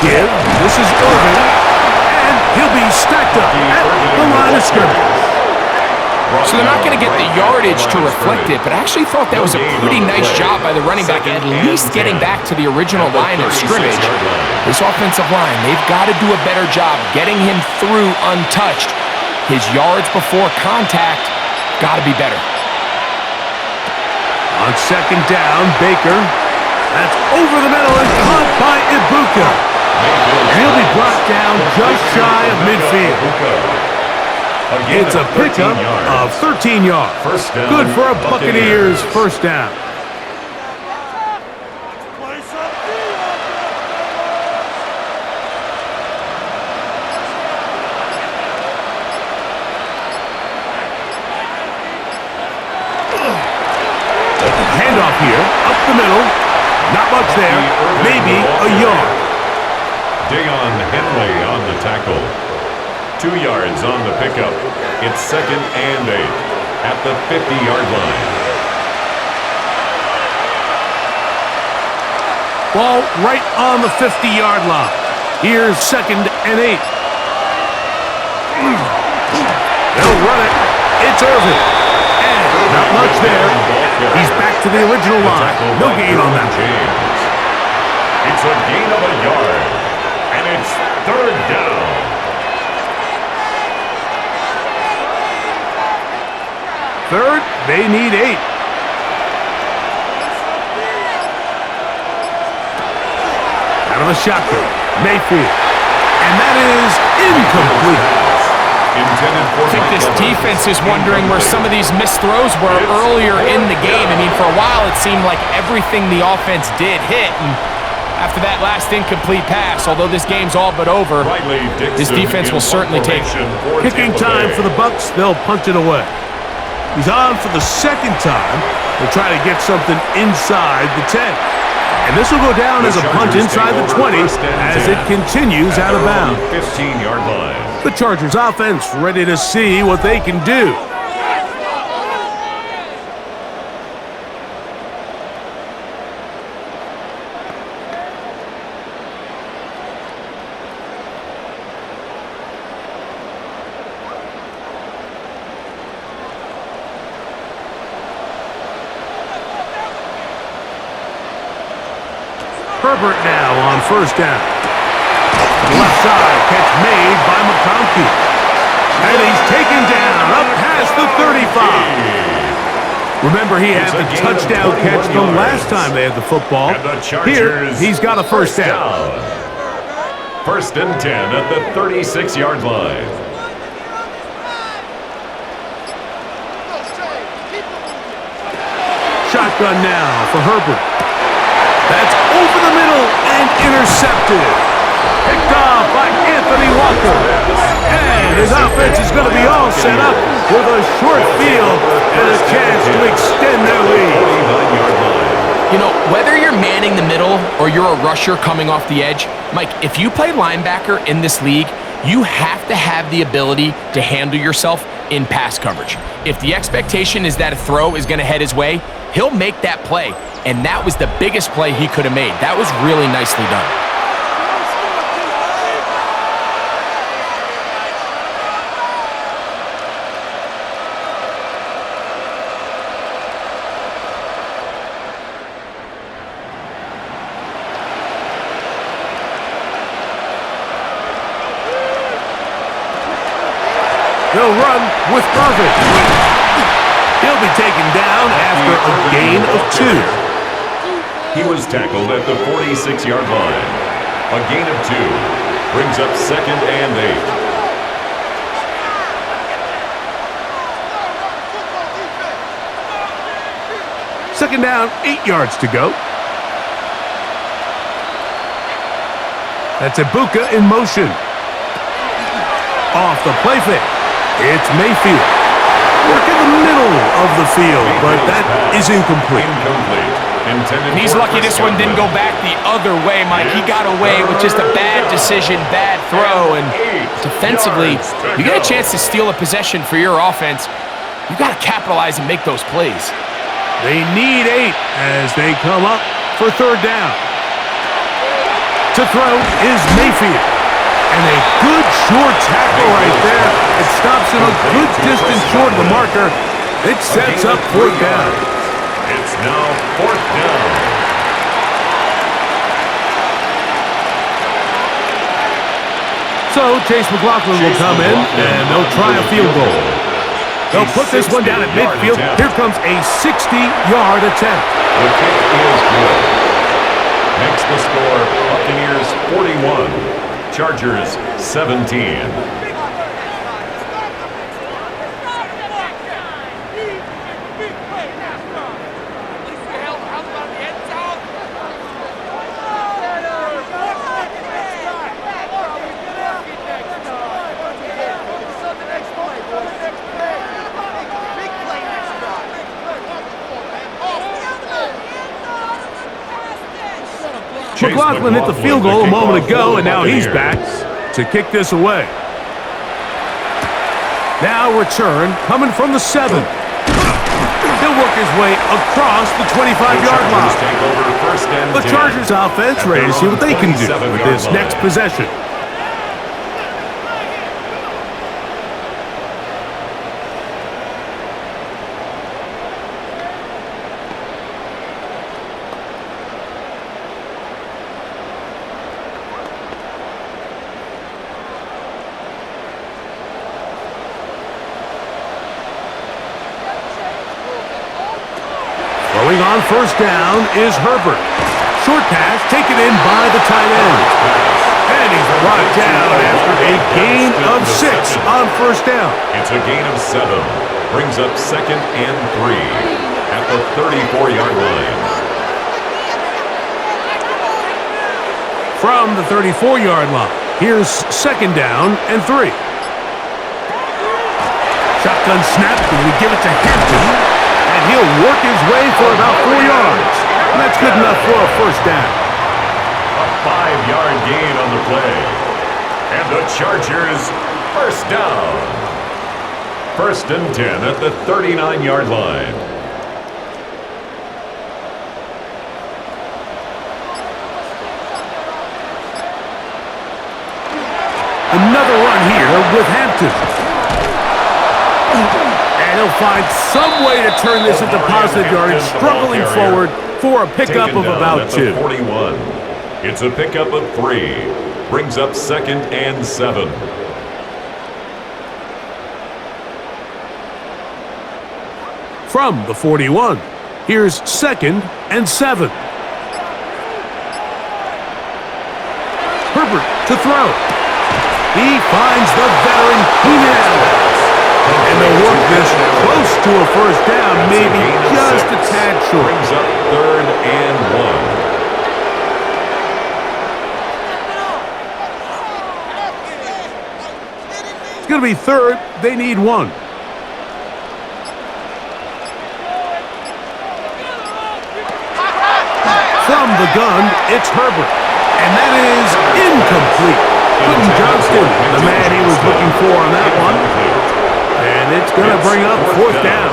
Again, this is Irvin, and he'll be stacked up at the line of scrimmage. So they're not going to get the yardage to reflect it, but I actually thought that was a pretty nice job by the running back, at least getting back to the original line of scrimmage. This offensive line, they've got to do a better job getting him through untouched. His yards before contact got to be better. On second down, Baker. That's over the middle and caught by Ibuka. And he'll be brought down just shy of midfield. It's a pickup of 13 yards. Good for a Buccaneers first down. Handoff here, up the middle. Not much there, maybe a yard. Dayon Henley on the tackle. 2 yards on the pickup. It's 2nd and 8 at the 50-yard line. Ball right on the 50-yard line. Here's 2nd and 8. They'll run it. It's Irvin. And not much there. He's back to the original line. No gain on that. It's a gain of a yard. And it's 3rd down. Third, they need 8. Out of the shotgun, Mayfield. And that is incomplete. I think this defense is wondering where some of these missed throws were earlier in the game. I mean, for a while it seemed like everything the offense did hit. And after that last incomplete pass, although this game's all but over, this defense will certainly take it. Kicking time for the Bucs. They'll punt it away. He's on for the second time. They'll try to get something inside the 10. And this will go down as a punt inside the 20 as it continues out of bounds. 15-yard line. The Chargers offense ready to see what they can do. Herbert now on first down. Left side, catch made by McConkey. And he's taken down up past the 35. Remember, he had the touchdown catch the last time they had the football. Here, he's got a first down. 1st and 10 at the 36-yard line. Shotgun now for Herbert. That's over the middle and intercepted. Picked off by Anthony Walker. And his offense is going to be all set up with a short field and a chance to extend their lead. You know, whether you're manning the middle or you're a rusher coming off the edge, Mike, if you play linebacker in this league, you have to have the ability to handle yourself in pass coverage. If the expectation is that a throw is going to head his way, he'll make that play. And that was the biggest play he could have made. That was really nicely done. They'll run with Irvin. He'll be taken down after a gain of 2. He was tackled at the 46-yard line. A gain of 2 brings up 2nd and 8. Second down, 8 yards to go. That's Ibuka in motion. Off the play fake. It's Mayfield. Work in the middle of the field, but that is incomplete. And he's lucky this one didn't go back the other way, Mike. He got away with just a bad decision, bad throw, and defensively, you get a chance to steal a possession for your offense. You got to capitalize and make those plays. They need 8 as they come up for third down. To throw is Mayfield. And a good short tackle right there. It stops him a good distance short of the marker. It sets up fourth down. It's now 4th down. So Chase McLaughlin will come in, and they'll try a field goal. They'll put this one down at midfield. Here comes a 60-yard attempt. The kick is good. Makes the score Buccaneers 41, Chargers 17. McLaughlin hit the field goal a moment ago, and now he's back to kick this away. Now return coming from the 7. He'll work his way across the 25-yard line. The Chargers offense ready to see what they can do with this next possession. Throwing on first down is Herbert. Short pass taken in by the tight end. And he's brought down after a gain of 6 on first down. It's a gain of 7. Brings up 2nd and 3 at the 34-yard line. From the 34-yard line, here's 2nd down and 3. Shotgun snap, and we give it to Hampton. And he'll work his way for about 4 yards. And that's good enough for a first down. A 5-yard gain on the play. And the Chargers first down. 1st and 10 at the 39-yard line. Another run here with Hampton. And he'll find some way to turn this into positive yardage, struggling forward for a pickup of about 2. 41. It's a pickup of 3. Brings up 2nd and 7. From the 41, here's 2nd and 7. Herbert to throw. He finds the veteran Keenan Allen. And they'll work this close to a first down, maybe just a tad short. Brings up 3rd and 1. It's going to be 3rd. They need 1. From the gun, it's Herbert. And that is incomplete. Quentin Johnston, the man he was looking for on that one. And it's going to bring up 4th down.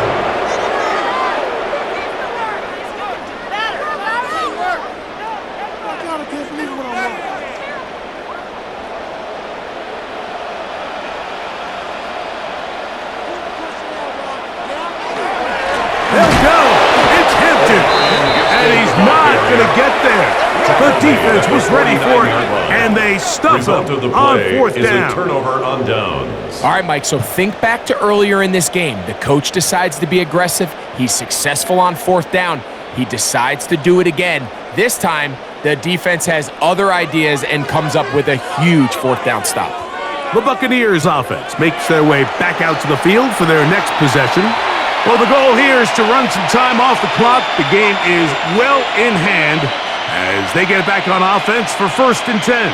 They'll go. It's Hampton. And he's not going to get there. The defense was ready for it, and they stuff him on 4th down. A turnover on downs. All right, Mike, so think back to earlier in this game. The coach decides to be aggressive. He's successful on 4th down. He decides to do it again. This time, the defense has other ideas and comes up with a huge 4th down stop. The Buccaneers offense makes their way back out to the field for their next possession. Well, the goal here is to run some time off the clock. The game is well in hand as they get back on offense for 1st and 10.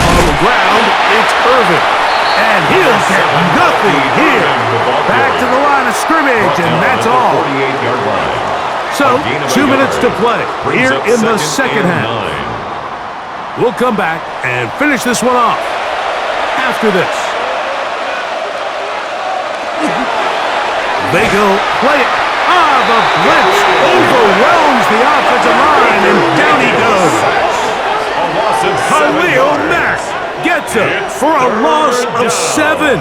On the ground, it's Irvin. And he'll get nothing here. Back to the line of scrimmage, and that's all. 48-yard line. So, 2 minutes to play here in the second half. We'll come back and finish this one off after this. They go play it. The blitz overwhelms the offensive line, and down he goes. Khalil Mack gets it for a loss of 7.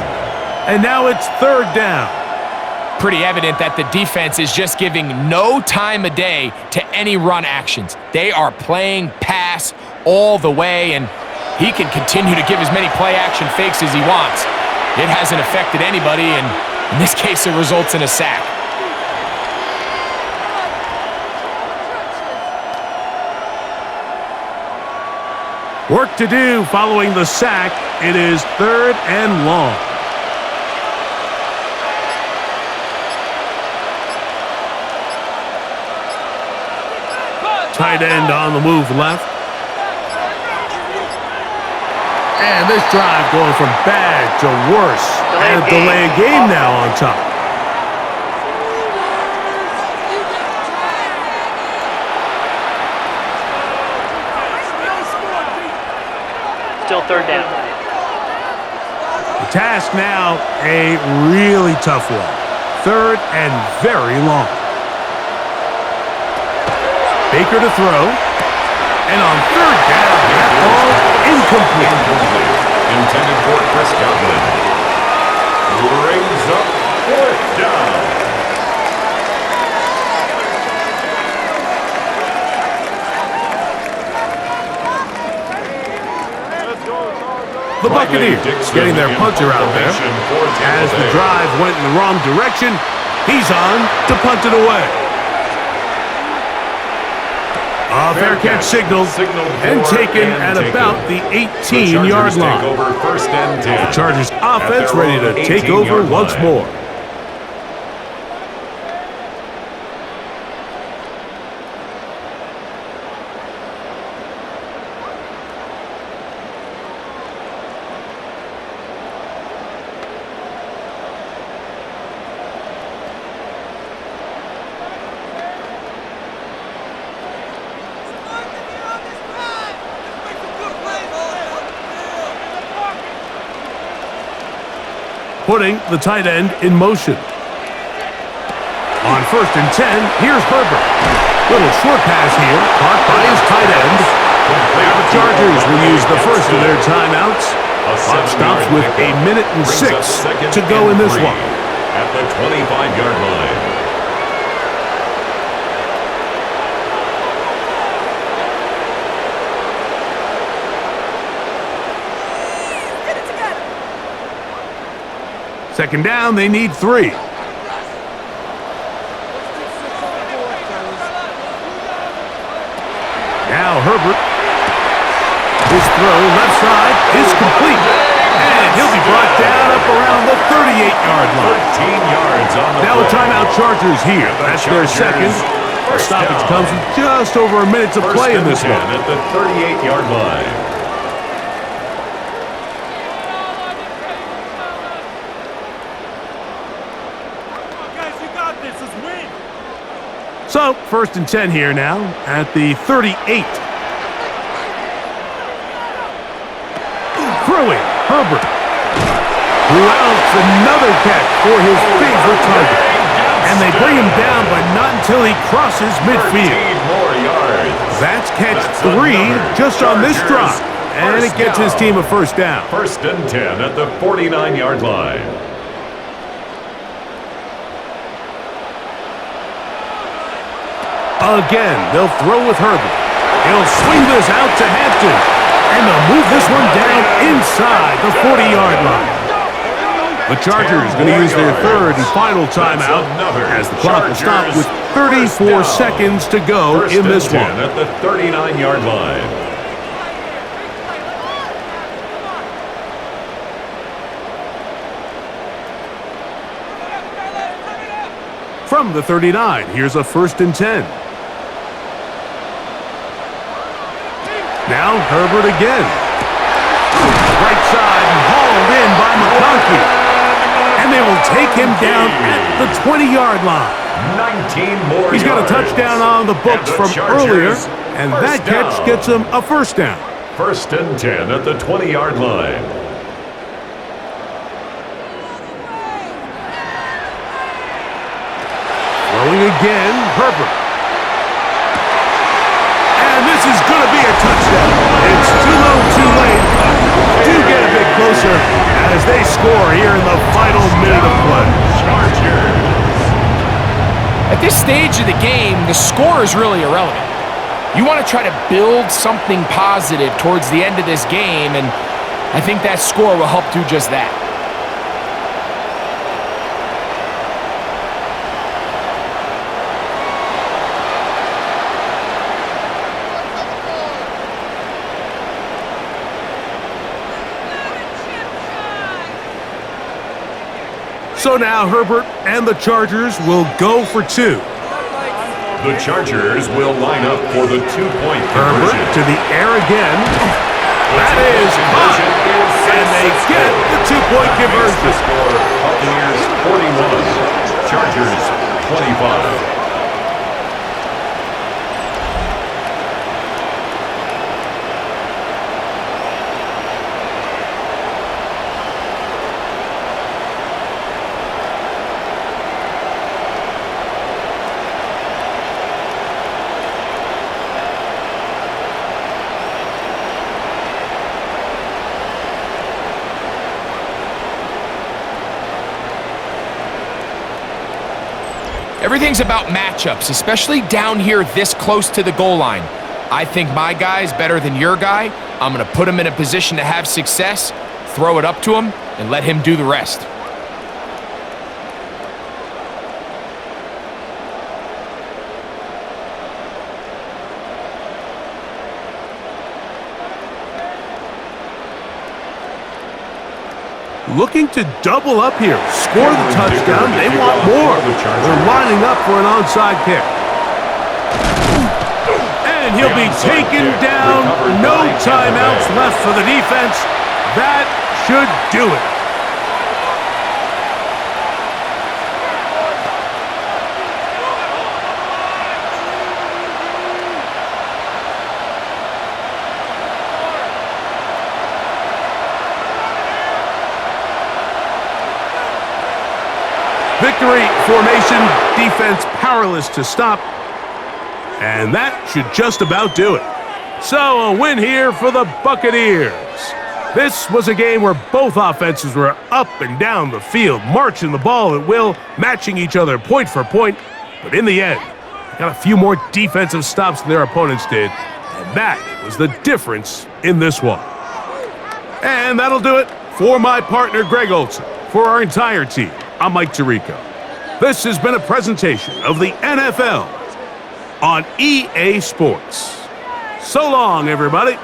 And now it's 3rd down. pretty evident that the defense is just giving no time of day to any run actions. They are playing pass all the way, and he can continue to give as many play-action fakes as he wants. It hasn't affected anybody, and in this case, it results in a sack. Work to do following the sack. It is 3rd and long. Tight end on the move left. And this drive going from bad to worse. And a delay of game now on top. Still 3rd down. The task now, a really tough one. 3rd and very long. Baker to throw. And on 3rd down, that ball incomplete. Intended for Chris Godwin. Brings up 4th down. The Buccaneers getting their punter out there. As the drive went in the wrong direction, he's on to punt it away. Fair catch signaled and taken at about the 18-yard line. The Chargers offense ready to take over once more. Putting the tight end in motion. On 1st and 10, here's Herbert. Little short pass here, caught by his tight end. Now the Chargers will use the first of their timeouts. Clock stops with 1:06 to go in this one. At the 25-yard line. Second down, they need 3. Now Herbert. His throw left side is complete. And he'll be brought down up around the 38-yard line. 13 yards on the Now a play. timeout Chargers here. That's their second. The stoppage comes with just over a minute to play in this one. At the 38-yard line. So, 1st and 10 here now at the 38. Throwing, Herbert. Who else? Another catch for his favorite target. And they bring him down, but not until he crosses midfield. More yards. That's catch 3 just on this drive. And it gets his team a 1st down. 1st and 10 at the 49-yard line. Again, they'll throw with Herbert. He'll swing this out to Hampton. And they'll move this one down inside the 40-yard line. The Chargers going to use their 3rd and final timeout as the clock will stop with 34 seconds to go in this one. At the 39-yard line. From the 39, here's a 1st and 10. Now Herbert again. Right side and hauled in by McConkey. And they will take him down at the 20-yard line. 19 more He's got a yards. touchdown on the books from earlier, and that catch gets him a 1st down. 1st and 10 at the 20-yard line. Throwing again, Herbert. And this is going to be a touchdown. It's too low, too late. Do get a bit closer as they score here in the final minute of play. Chargers At this stage of the game, the score is really irrelevant. You want to try to build something positive towards the end of this game, and I think that score will help do just that. So now Herbert and the Chargers will go for two. The Chargers will line up for the two-point Herbert conversion. to the air again. That is caught. And they get the two-point The conversion. score, Buccaneers 41, Chargers 25. Everything's about matchups, especially down here this close to the goal line. I think my guy's better than your guy. I'm going to put him in a position to have success, throw it up to him, and let him do the rest. Looking to double up here. Score the touchdown. They want more. They're lining up for an onside kick. And he'll be taken down. No timeouts left for the defense. That should do it. Victory formation, defense powerless to stop. And that should just about do it. So a win here for the Buccaneers. This was a game where both offenses were up and down the field, marching the ball at will, matching each other point for point. But in the end, they got a few more defensive stops than their opponents did. And that was the difference in this one. And that'll do it for my partner, Greg Olson. For our entire team, I'm Mike Tirico. This has been a presentation of the NFL on EA Sports. So long, everybody.